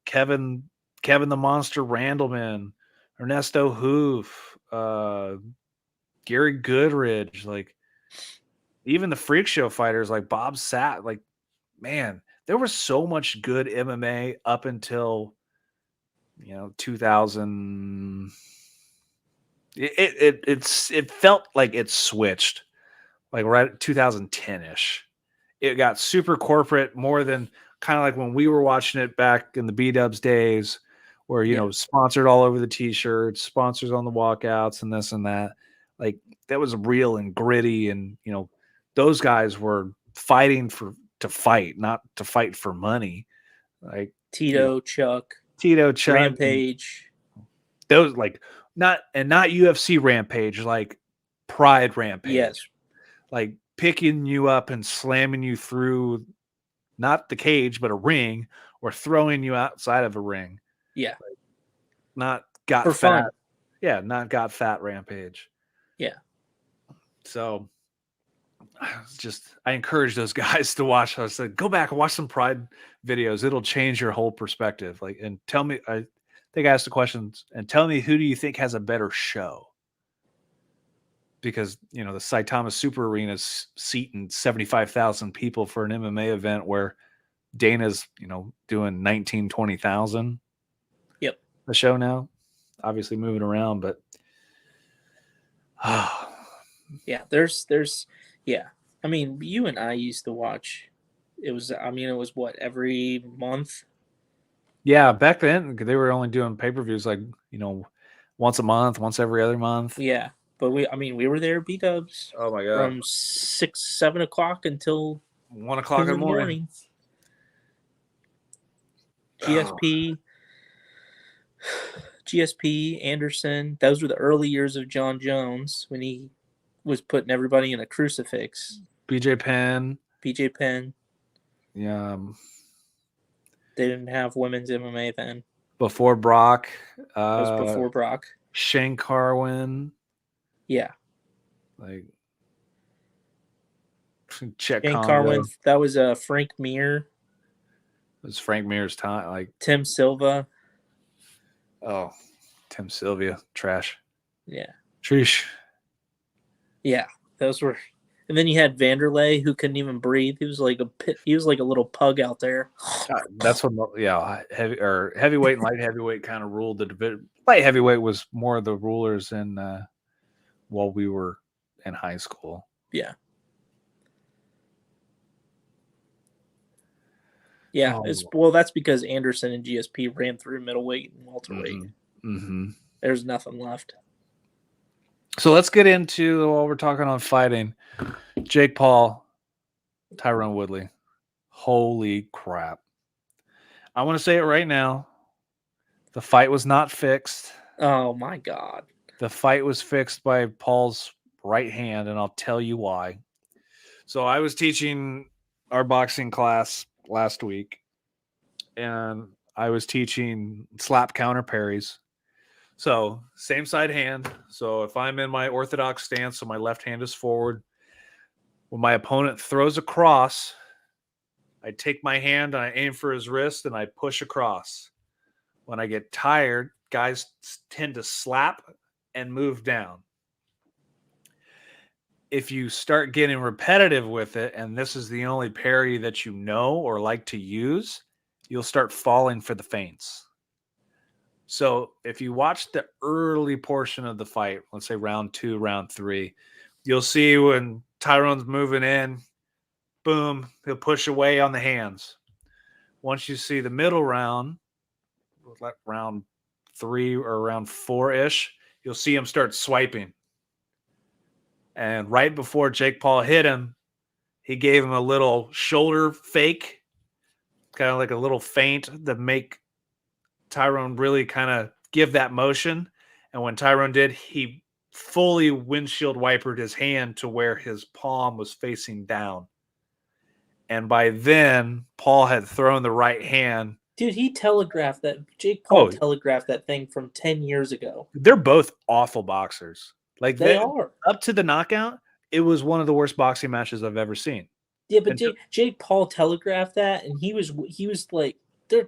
Kevin the Monster Randleman, Ernesto Hoof, Gary Goodridge, like even the freak show fighters like Bob Satt. Like, man, there was so much good MMA up until 2000. It felt like it switched, like right 2010-ish. It got super corporate, more than kind of like when we were watching it back in the B-Dubs days, where sponsored all over the t-shirts, sponsors on the walkouts, and this and that. Like, that was real and gritty, and those guys were fighting to fight, not to fight for money. Like Tito, Chuck, Rampage. Those, like, not UFC Rampage, like Pride Rampage. Yes. Like picking you up and slamming you through not the cage, but a ring, or throwing you outside of a ring. Yeah. Like, not got for fat. Fun. Yeah, not got fat Rampage. Yeah. So I encourage those guys to watch. I said, go back and watch some Pride videos. It'll change your whole perspective. Like, and tell me, I think I asked the questions, and tell me, who do you think has a better show? Because, the Saitama Super Arena is seating 75,000 people for an MMA event where Dana's, doing 19, 20,000. Yep. The show now, obviously moving around, but yeah, there's yeah. I mean, you and I used to watch. It was what, every month? Yeah, back then they were only doing pay-per-views like, once a month, once every other month. Yeah. But we were there, B-Dubs. Oh my God. From 6, 7 o'clock until 1 o'clock in the morning. GSP, Anderson. Those were the early years of Jon Jones when he was putting everybody in a crucifix. BJ Penn. They didn't have women's MMA then. before Brock, That was before Brock. Shane Carwin, Yeah. like Czech Shane Congo. Carwin. That was Frank Mir. It was Frank Mir's time. Like, Tim Silva. oh, Tim Sylvia, trash. Yeah. Trish. Yeah. Those were. And then you had Vanderlei, who couldn't even breathe. He was like a little pug out there. That's what, heavyweight and light heavyweight kind of ruled the division. Light heavyweight was more of the rulers in while we were in high school. Yeah. Yeah. Well, that's because Anderson and GSP ran through middleweight and welterweight. Mm-hmm. There's nothing left. So let's get into, while we're talking on fighting, Jake Paul, Tyron Woodley. Holy crap. I want to say it right now. The fight was not fixed. Oh, my God. The fight was fixed by Paul's right hand, and I'll tell you why. So I was teaching our boxing class last week, and I was teaching slap counter parries. So same side hand. So if I'm in my orthodox stance, so my left hand is forward, when my opponent throws across, I take my hand and I aim for his wrist and I push across. When I get tired, guys tend to slap and move down. If you start getting repetitive with it, and this is the only parry that you know or like to use, you'll start falling for the feints. So if you watch the early portion of the fight, let's say round 2, round 3, you'll see when Tyron's moving in, boom, he'll push away on the hands. Once you see the middle round, round 3 or around 4-ish, you'll see him start swiping. And right before Jake Paul hit him, he gave him a little shoulder fake, kind of like a little feint to make Tyrone really kind of give that motion. And when Tyrone did, he fully windshield wipered his hand to where his palm was facing down. And by then, Paul had thrown the right hand. Dude, he telegraphed that. Jake Paul telegraphed that thing from 10 years ago. They're both awful boxers. Like they are. Up to the knockout, it was one of the worst boxing matches I've ever seen. Yeah, but Jake Paul telegraphed that, and he was like,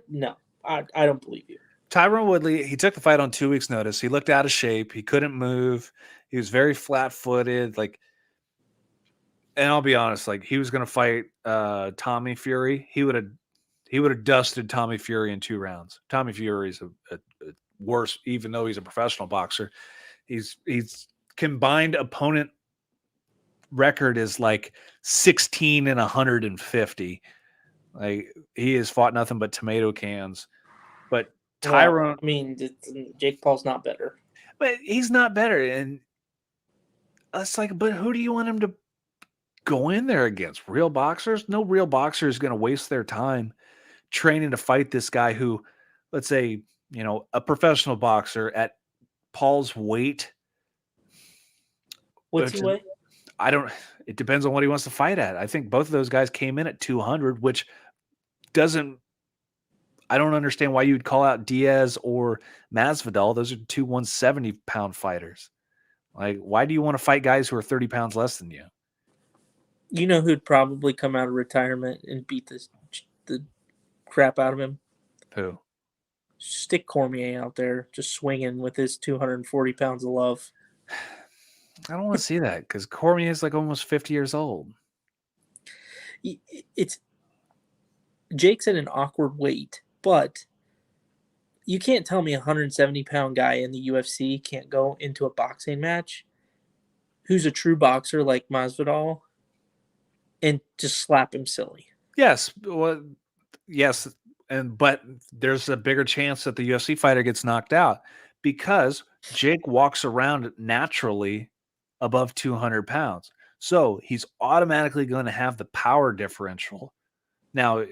no, I don't believe you. Tyron Woodley, he took the fight on 2 weeks' notice. He looked out of shape. He couldn't move. He was very flat-footed. And I'll be honest, he was going to fight Tommy Fury. He would have dusted Tommy Fury in 2 rounds. Tommy Fury's a worse, even though he's a professional boxer. He's combined opponent record is 16 and 150. He has fought nothing but tomato cans. But Tyron, Jake Paul's not better. But he's not better, and it's but who do you want him to go in there against? Real boxers? No real boxer is going to waste their time training to fight this guy who, let's say, a professional boxer at Paul's weight. What's he weigh? It depends on what he wants to fight at. I think both of those guys came in at 200, which I don't understand why you'd call out Diaz or Masvidal. Those are 2 170-pound fighters. Why do you want to fight guys who are 30 pounds less than you? You know who'd probably come out of retirement and beat the crap out of him? Who? Stick Cormier out there just swinging with his 240 pounds of love. I don't want to see that because Cormier is almost 50 years old. Jake's at an awkward weight, but you can't tell me a 170-pound guy in the UFC can't go into a boxing match who's a true boxer like Masvidal and just slap him silly. Yes. Well, yes. But there's a bigger chance that the UFC fighter gets knocked out because Jake walks around naturally above 200 pounds. So he's automatically going to have the power differential. Now,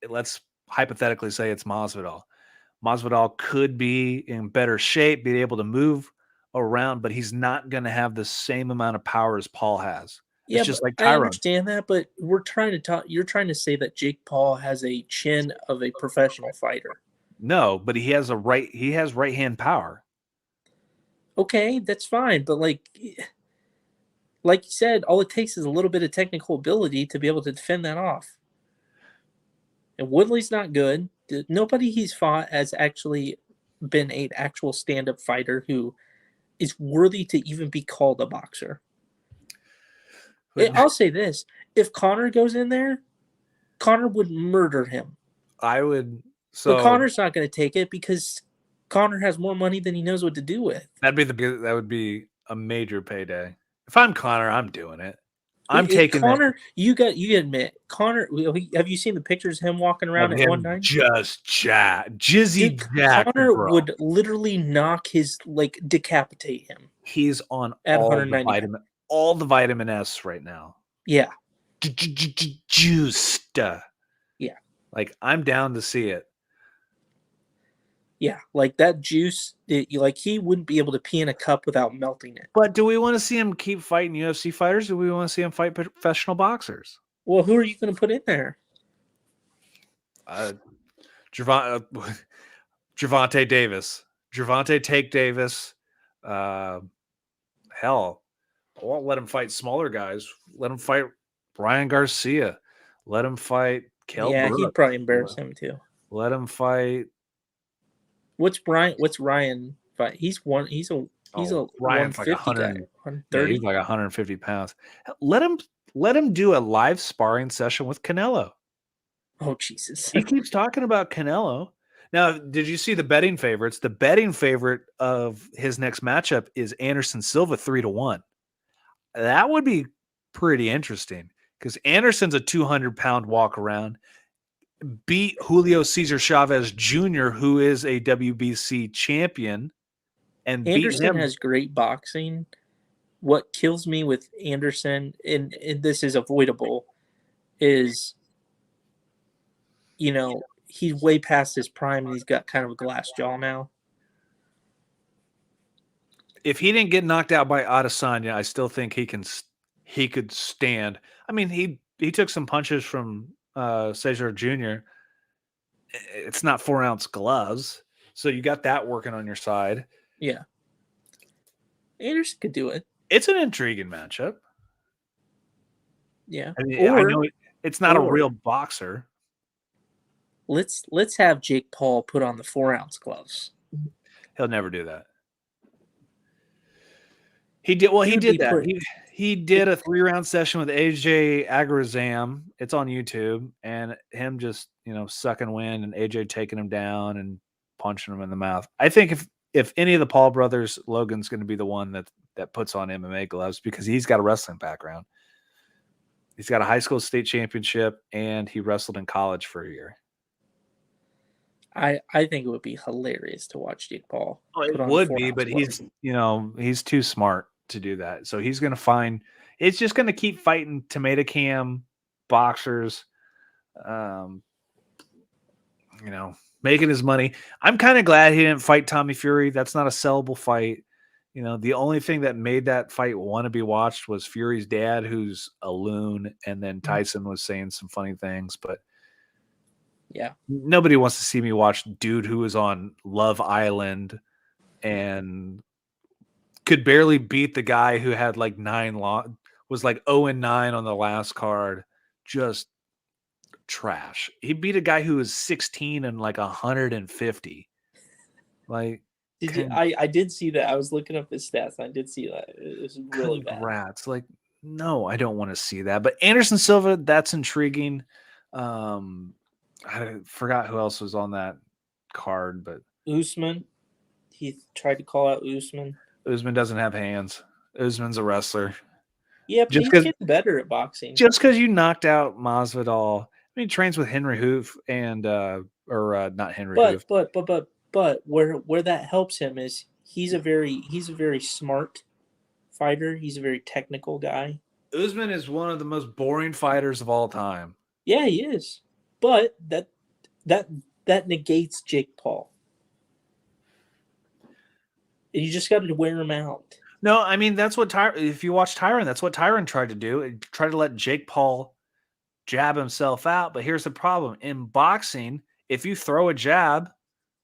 let's hypothetically say it's Masvidal. Masvidal could be in better shape, be able to move around, but he's not going to have the same amount of power as Paul has. Yeah, It's just but like I Tyrone. understand that, but we're trying to talk. You're trying to say that Jake Paul has a chin of a professional fighter. No, but he has right hand power. Okay, that's fine, but like you said, all it takes is a little bit of technical ability to be able to defend that off. And Woodley's not good. Nobody he's fought has actually been an actual stand-up fighter who is worthy to even be called a boxer. But I'll say this: if Connor goes in there, Connor would murder him. I would But so Connor's not going to take it because Connor has more money than he knows what to do with. that would be a major payday. If I'm Connor, I'm doing it. I'm taking that Connor, you admit Connor. Have you seen the pictures of him walking of around at him 190? just jizzy Dude, jacked, Connor bro. would literally knock his Decapitate him He's on at 190. all the vitamin S right now. Yeah, Juiced. yeah, Like I'm down to see it. yeah. Like that juice, like he wouldn't be able to pee in a cup without melting it. But do we want to see him keep fighting UFC fighters? Or do we want to see him fight professional boxers? Well, who are you going to put in there? Gervonta Davis. Gervonta Take Davis. Hell, I won't let him fight smaller guys. Let him fight Ryan Garcia. Let him fight Kell Yeah, he'd Brooks. probably embarrass him too. Let him fight. What's Ryan fight? He's one. He's a Ryan's like 150 guy. 100. Yeah, 130. he's like 150 pounds. Let him do a live sparring session with Canelo. Oh Jesus! He keeps talking about Canelo. Now, did you see the betting favorites? The betting favorite of his next matchup is Anderson Silva 3-1. That would be pretty interesting because Anderson's a 200-pound walk around. Beat Julio Cesar Chavez Jr., who is a WBC champion, and beat Anderson him. has great boxing. What kills me with Anderson, and this is avoidable, is he's way past his prime and he's got kind of a glass jaw now. If he didn't get knocked out by Adesanya, I still think he could stand. I mean, he took some punches from Cesar Jr. It's not 4-ounce gloves, so you got that working on your side. Yeah, Anderson could do it. It's an intriguing matchup. Yeah, I mean, I know it's not a real boxer. Let's have Jake Paul put on the 4-ounce gloves. He'll never do that. He did well. He did that. He did a 3-round session with AJ Agrazam. It's on YouTube, and him just sucking wind, and AJ taking him down and punching him in the mouth. I think if any of the Paul brothers, Logan's going to be the one that puts on MMA gloves because he's got a wrestling background. He's got a high school state championship, and he wrestled in college for a year. I think it would be hilarious to watch Jake Paul. It would be, but he's too smart to do that. So he's going to find it's just going to keep fighting tomato cam boxers, making his money. I'm kind of glad he didn't fight Tommy Fury. That's not a sellable fight. The only thing that made that fight want to be watched was Fury's dad, who's a loon, and then Tyson was saying some funny things, but yeah, nobody wants to see me watch dude who was on Love Island and could barely beat the guy who had like 9 was like 0-9 on the last card. Just trash. He beat a guy who was 16 and like 150. Like, I did see that. I was looking up his stats. And I did see that. It was really bad. Like, no, I don't want to see that. But Anderson Silva, that's intriguing. I forgot who else was on that card, but Usman. He tried to call out Usman. Usman doesn't have hands. Usman's a wrestler. Yeah, but he's getting better at boxing. Just because you knocked out Masvidal, I mean, he trains with Henry Hoof and not Henry Hoof. But where that helps him is he's a very smart fighter. He's a very technical guy. Usman is one of the most boring fighters of all time. Yeah, he is. But that negates Jake Paul. You just got to wear him out. No, I mean that's what if you watch Tyron, that's what Tyron tried to do. He tried to let Jake Paul jab himself out. But here's the problem: in boxing, if you throw a jab,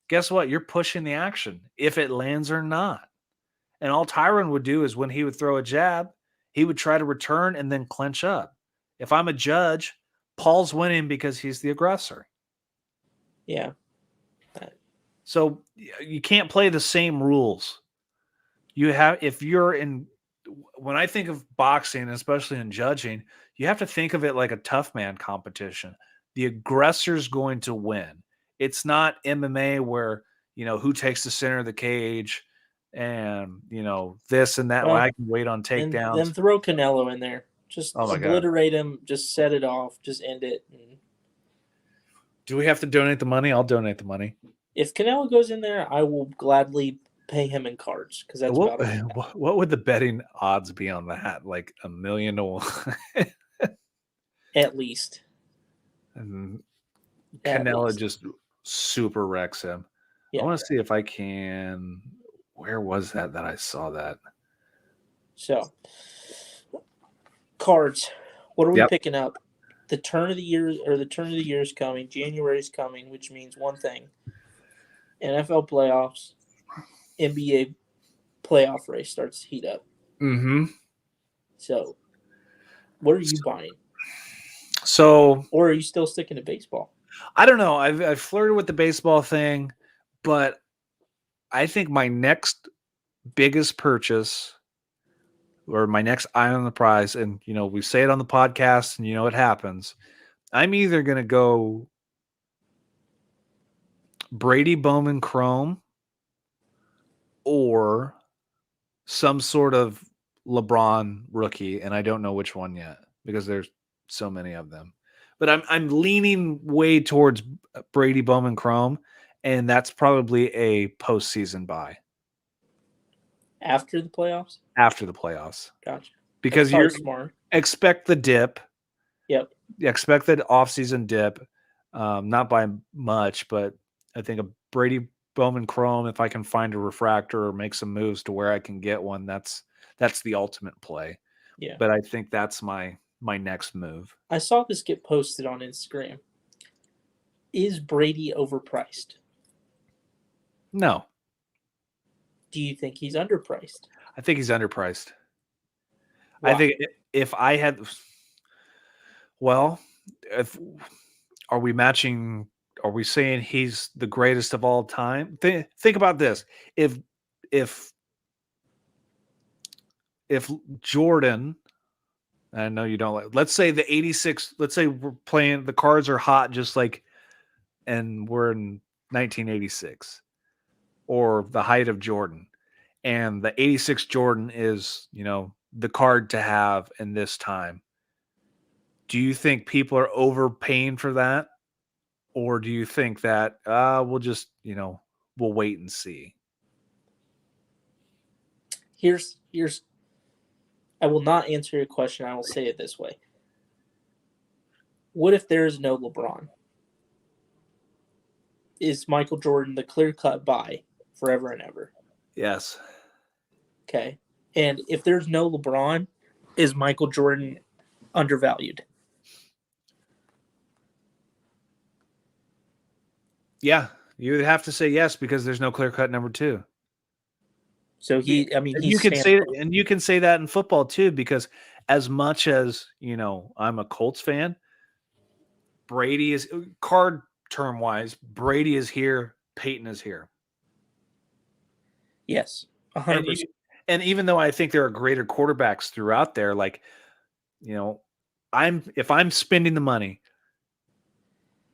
guess what? You're pushing the action, if it lands or not. And all Tyron would do is when he would throw a jab, he would try to return and then clinch up. If I'm a judge, Paul's winning because he's the aggressor. Yeah. So you can't play the same rules. You have if you're in when I think of boxing, especially in judging, you have to think of it like a tough man competition. The aggressor's going to win. It's not MMA where, who takes the center of the cage and, this and that. Well, Well, I can wait on then takedowns. throw Canelo in there. Just Oh my God. obliterate him. Just set it off. Just end it. And Do we have to donate the money? I'll donate the money. if Canelo goes in there, I will gladly pay him in cards because that's What, about all. what would the betting odds be on that? Like 1,000,000 to 1? At least. And At Canelo least. just super wrecks him. I Yeah. want to see if I can. Where was that I saw that? So, cards. What are we Yep. picking up? The turn of the year is coming. January is coming, which means one thing: NFL playoffs, NBA playoff race starts to heat up. Mm-hmm. So, what are you buying, So or are you still sticking to baseball? I don't know. I've flirted with the baseball thing, but I think my next biggest purchase or my next eye on the prize, and we say it on the podcast, and it happens. I'm either gonna go Brady Bowman Chrome or some sort of LeBron rookie, and I don't know which one yet because there's so many of them. But I'm leaning way towards Brady Bowman Chrome, and that's probably a postseason buy After the playoffs? after the playoffs Gotcha. That's because probably you smart. expect the dip, Yep. you expect the offseason dip, not by much, but I think a Brady Bowman Chrome, if I can find a refractor or make some moves to where I can get one, that's the ultimate play. Yeah. But I think that's my next move. I saw this get posted on Instagram. Is Brady overpriced? No, Do you think he's underpriced? I think he's underpriced. I Why? think if I had, well, if are we matching? Are we saying he's the greatest of all time? Think about this: if if if Jordan, I know you don't like. Let's say the '86. Let's say we're playing. The cards are hot, just like, and we're in 1986, or the height of Jordan, and the '86 Jordan is the card to have in this time. Do you think people are overpaying for that? Or do you think that we'll just, we'll wait and see? Here's I will not answer your question. I will say it this way. What if there is no LeBron? Is Michael Jordan the clear-cut buy forever and ever? Yes. Okay. And if there's no LeBron, is Michael Jordan undervalued? Yeah. You would have to say yes because there's no clear cut number two. So he's And you can say that in football too, because as much as I'm a Colts fan, Brady is card term wise, Brady is here, Peyton is here. yes, And 100%. and even though I think there are greater quarterbacks throughout there, like, if I'm spending the money,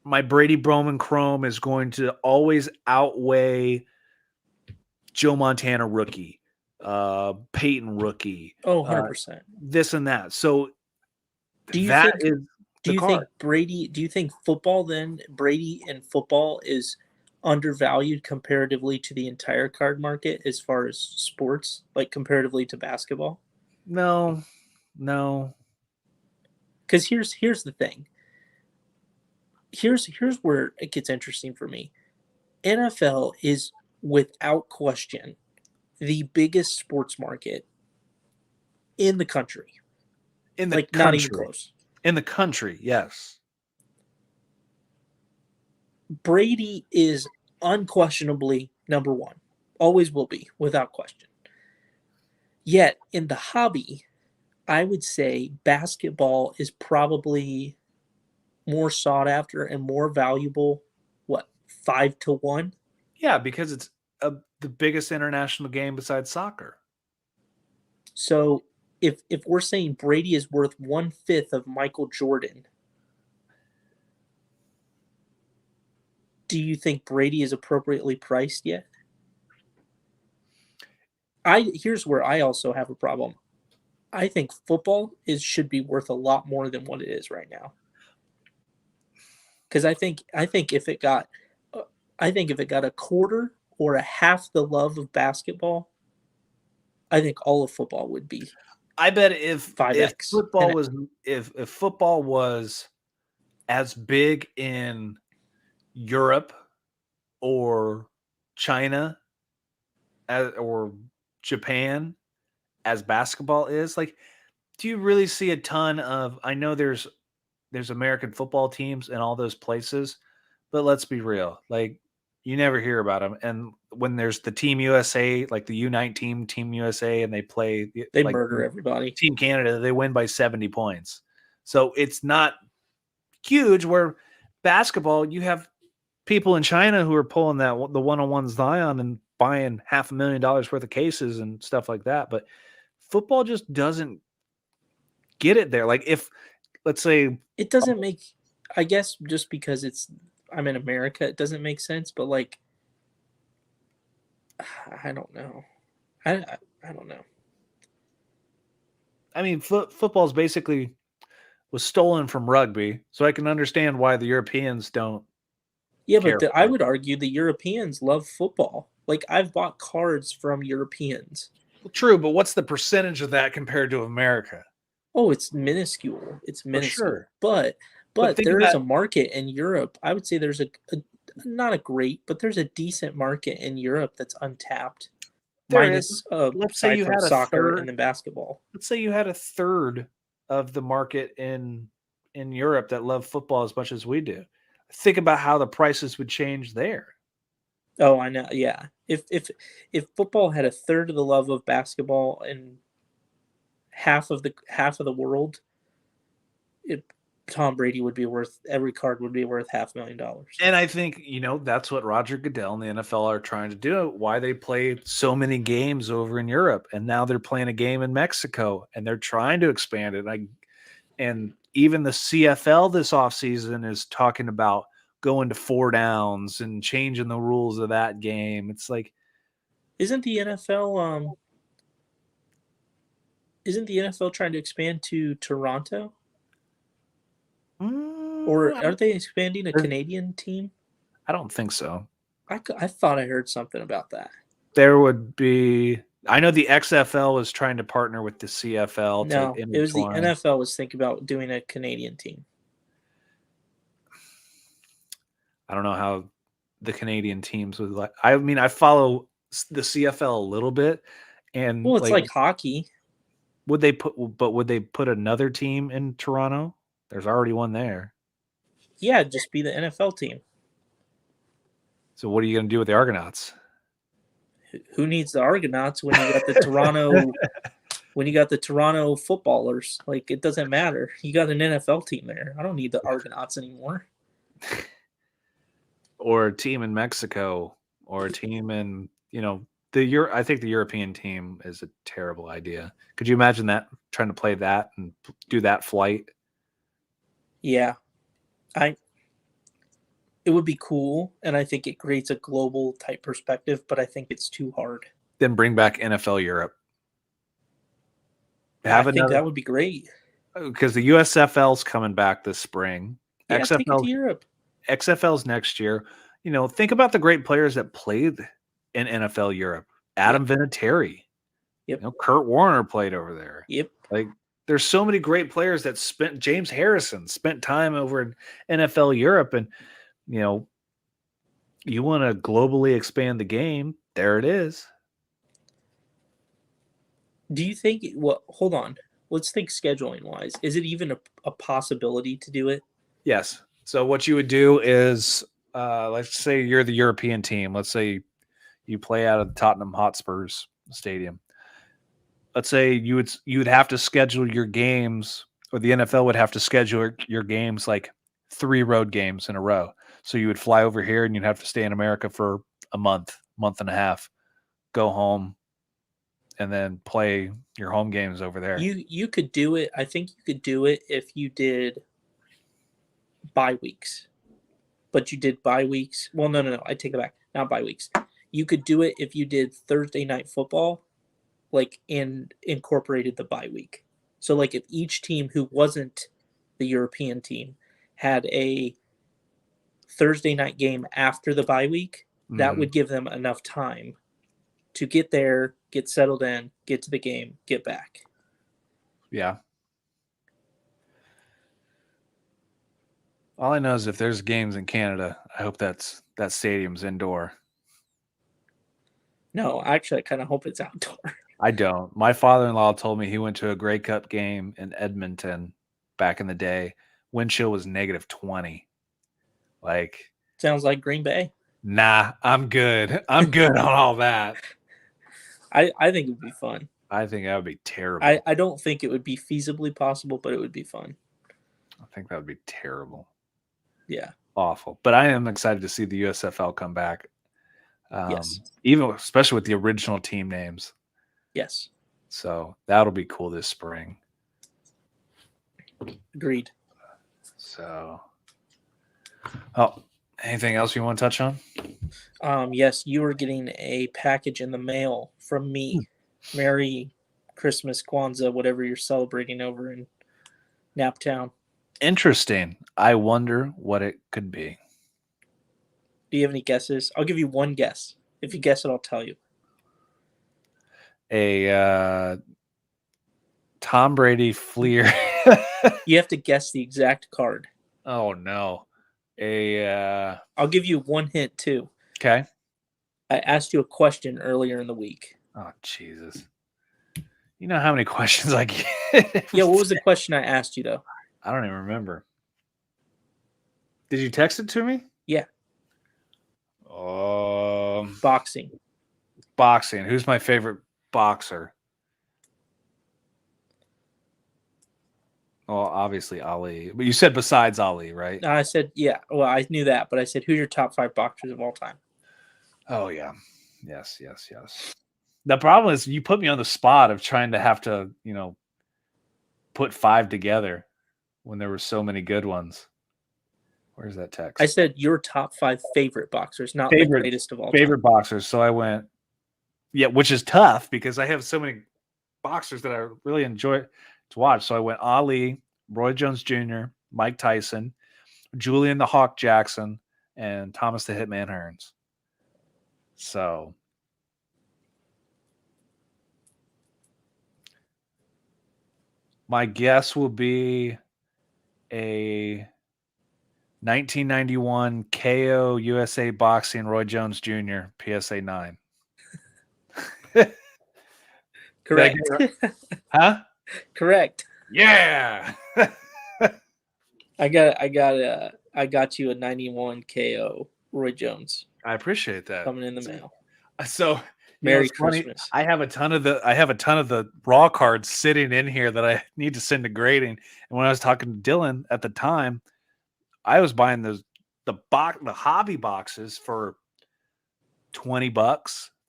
my Brady Bowman Chrome is going to always outweigh Joe Montana rookie, Peyton rookie, Oh, 100%. this and that. So Do you that think is the card. do you think football then Brady in football is undervalued comparatively to the entire card market as far as sports, like comparatively to basketball? No, no. Cuz here's the thing. Here's where it gets interesting for me. NFL is without question the biggest sports market in the country. In the Like, country. not even close. In the country, yes. Brady is unquestionably number one. Always will be, without question. Yet, in the hobby, I would say basketball is probably more sought after and more valuable, 5-1? Yeah, because it's the biggest international game besides soccer. So if we're saying Brady is worth 1/5 of Michael Jordan, do you think Brady is appropriately priced yet? Here's where I also have a problem. I think football should be worth a lot more than what it is right now. Because I think if it got a quarter or a half the love of basketball, I think all of football would be I bet if 5x. football was if football was as big in Europe or China or Japan as basketball is, like, do you really see a ton of? I know there's American football teams in all those places, but let's be real, like, you never hear about them. And when there's the Team USA, like the U19 Team USA, and they play they like murder everybody. Team Canada, they win by 70 points. So it's not huge. Where basketball, you have people in China who are pulling the one-on-one Zion and buying $500,000 worth of cases and stuff like that. But football just doesn't get it there. Like, if, let's say, It doesn't make, I guess, just because I'm in America, it doesn't make sense. But like, I don't know. I don't know. I mean, football's basically was stolen from rugby, so I can understand why the Europeans don't Yeah, care but for I it. would argue the Europeans love football. Like, I've bought cards from Europeans. Well, true, but what's the percentage of that compared to America? Oh, it's minuscule. It's For minuscule. sure. But But think there is about, a market in Europe. I would say there's a not a great, but there's a decent market in Europe that's untapped, there is, minus let's say aside you from had a soccer and third, then basketball. let's say you had a third of the market in Europe that love football as much as we do. Think about how the prices would change there. Oh, I know. Yeah. If football had a third of the love of basketball and half of the world, it, Tom Brady would be worth every card would be worth $500,000. And I think, that's what Roger Goodell and the NFL are trying to do. Why they play so many games over in Europe, and now they're playing a game in Mexico, and they're trying to expand it. And even the CFL this offseason is talking about going to 4 downs and changing the rules of that game. It's like, Isn't the NFL trying to expand to Toronto? Or I are they expanding a don't Canadian team? I don't think so. I thought I heard something about that. There would be, I know the XFL is trying to partner with the CFL to No, it was the intertwine. NFL was thinking about doing a Canadian team. I don't know how the Canadian teams would like. I mean, I follow the CFL a little bit, and Well, it's like, like hockey. would they put another team in Toronto? There's already one there. Yeah, just be the NFL team. So what are you going to do with the Argonauts? Who needs the Argonauts when you got the Toronto footballers? Like, it doesn't matter. You got an NFL team there. I don't need the Argonauts anymore. Or a team in Mexico, or a team in, I think the European team is a terrible idea. Could you imagine that, trying to play that and do that flight? Yeah. It would be cool, and I think it creates a global type perspective, but I think it's too hard. Then bring back NFL Europe. I Have think another, that would be great. because the USFL's coming back this spring. Yeah, take it to XFL Europe. XFL's next year. Think about the great players that played in NFL Europe. Adam Vinatieri. Yep. Kurt Warner played over there. Yep. Like, there's so many great players that James Harrison spent time over in NFL Europe, and you want to globally expand the game. There it is. Do you think? Well, hold on. Let's think scheduling wise. Is it even a possibility to do it? Yes. So what you would do is, let's say you're the European team. Let's say you play out of the Tottenham Hotspurs stadium. Let's say you would have to schedule your games, or the NFL would have to schedule your games like 3 road games in a row. So you would fly over here and you'd have to stay in America for a month and a half, go home, and then play your home games over there. You could do it. I think you could do it if you did bye weeks. But you did bye weeks. Well, no. I take it back. Not bye weeks. You could do it if you did Thursday night football, like incorporated the bye week. So like if each team who wasn't the European team had a Thursday night game after the bye week, that would give them enough time to get there, get settled in, get to the game, get back. Yeah. All I know is if there's games in Canada, I hope that stadium's indoor. No, actually, I kind of hope it's outdoor. I don't. My father-in-law told me he went to a Grey Cup game in Edmonton back in the day. Wind chill was -20. Like, Sounds like Green Bay. nah, I'm good. I'm good on all that. I think it would be fun. I think that would be terrible. I don't think it would be feasibly possible, but it would be fun. I think that would be terrible. Yeah. Awful. But I am excited to see the USFL come back. Yes. Even especially with the original team names. Yes. So that'll be cool this spring. Agreed. So, anything else you want to touch on? Yes, you are getting a package in the mail from me. Merry Christmas, Kwanzaa, whatever you're celebrating over in Naptown. Interesting. I wonder what it could be. Do you have any guesses? I'll give you one guess. If you guess it, I'll tell you. A Tom Brady Fleer. You have to guess the exact card. Oh no. I'll give you one hint too. Okay. I asked you a question earlier in the week. Oh Jesus. You know how many questions I get? Yeah, what was the question I asked you though? I don't even remember. Did you text it to me? Yeah. Boxing. Boxing. Who's my favorite boxer? Well, obviously Ali. But you said besides Ali, right? I said, yeah. Well, I knew that, but I said, who's your top 5 boxers of all time? Oh, yeah. Yes. The problem is you put me on the spot of trying to have to, put 5 together when there were so many good ones. Where's that text? I said your top 5 favorite boxers, not the greatest of all favorite time. boxers. So I went, yeah, which is tough because I have so many boxers that I really enjoy to watch. So I went Ali, Roy Jones Jr., Mike Tyson, Julian the Hawk Jackson, and Thomas the Hitman Hearns. So my guess will be a 1991 KO USA Boxing Roy Jones Jr. PSA 9. Correct. Huh? Correct. Yeah. I got you a 91 KO Roy Jones. I appreciate that. Coming in the mail. So Merry Christmas. I have a ton of the raw cards sitting in here that I need to send to grading. And when I was talking to Dylan at the time, I was buying the hobby boxes for $20,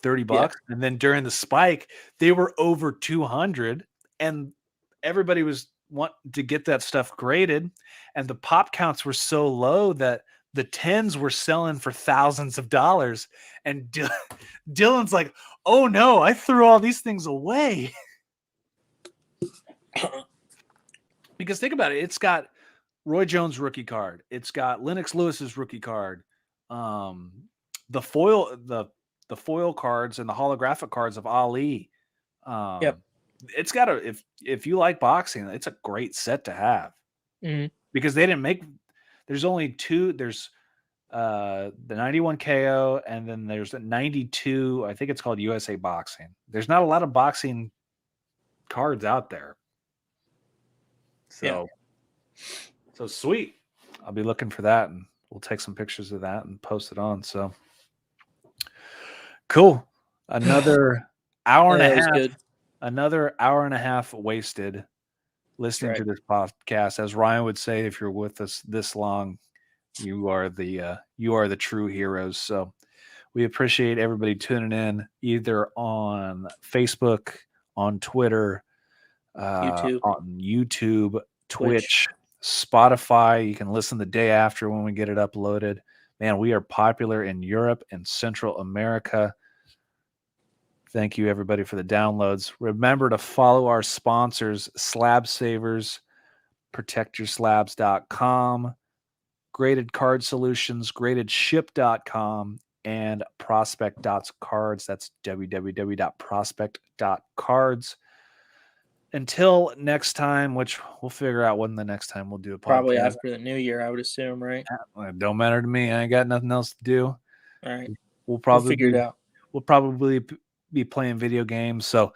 $30. Yeah. And then during the spike, they were over 200 and everybody was wanting to get that stuff graded. And the pop counts were so low that the 10s were selling for thousands of dollars. And Dylan's like, oh no, I threw all these things away. Because think about it. It's got Roy Jones rookie card. It's got Lennox Lewis's rookie card. The foil cards and the holographic cards of Ali. Yep. It's got if you like boxing, it's a great set to have. Mm-hmm. Because they didn't make. There's only 2. There's the 91 KO, and then there's a 92. I think it's called USA Boxing. There's not a lot of boxing cards out there. So, so sweet. I'll be looking for that, and we'll take some pictures of that and post it on. So cool. Another hour and a That was half. good. Another hour and a half wasted listening to this podcast. As Ryan would say, if you're with us this long, you are the true heroes. So we appreciate everybody tuning in either on Facebook, on Twitter, YouTube, on YouTube, Twitch. Twitch, Spotify. You can listen the day after when we get it uploaded. Man, we are popular in Europe and Central America. Thank you, everybody, for the downloads. Remember to follow our sponsors, Slab Savers, protectyourslabs.com, Graded Card Solutions, gradedship.com, and prospect.cards. That's www.prospect.cards. Until next time, which we'll figure out when the next time we'll do a podcast. Probably after the new year, I would assume, right? It don't matter to me. I ain't got nothing else to do. All right. We'll probably figure it out. We'll probably be playing video games. So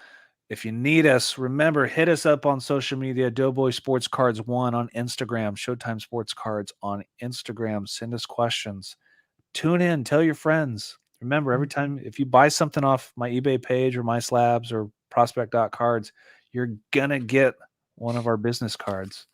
if you need us, remember, hit us up on social media, Doughboy Sports Cards 1 on Instagram, Showtime Sports Cards on Instagram. Send us questions. Tune in. Tell your friends. Remember, every time, if you buy something off my eBay page or my slabs or prospect.cards, you're going to get one of our business cards.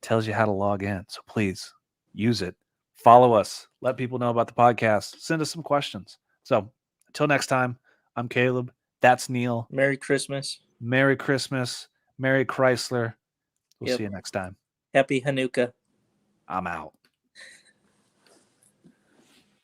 Tells you how to log in. So please use it. Follow us. Let people know about the podcast. Send us some questions. So until next time, I'm Caleb. That's Neil. Merry Christmas. Merry Christmas. Merry Chrysler. We'll see you next time. Happy Hanukkah. I'm out.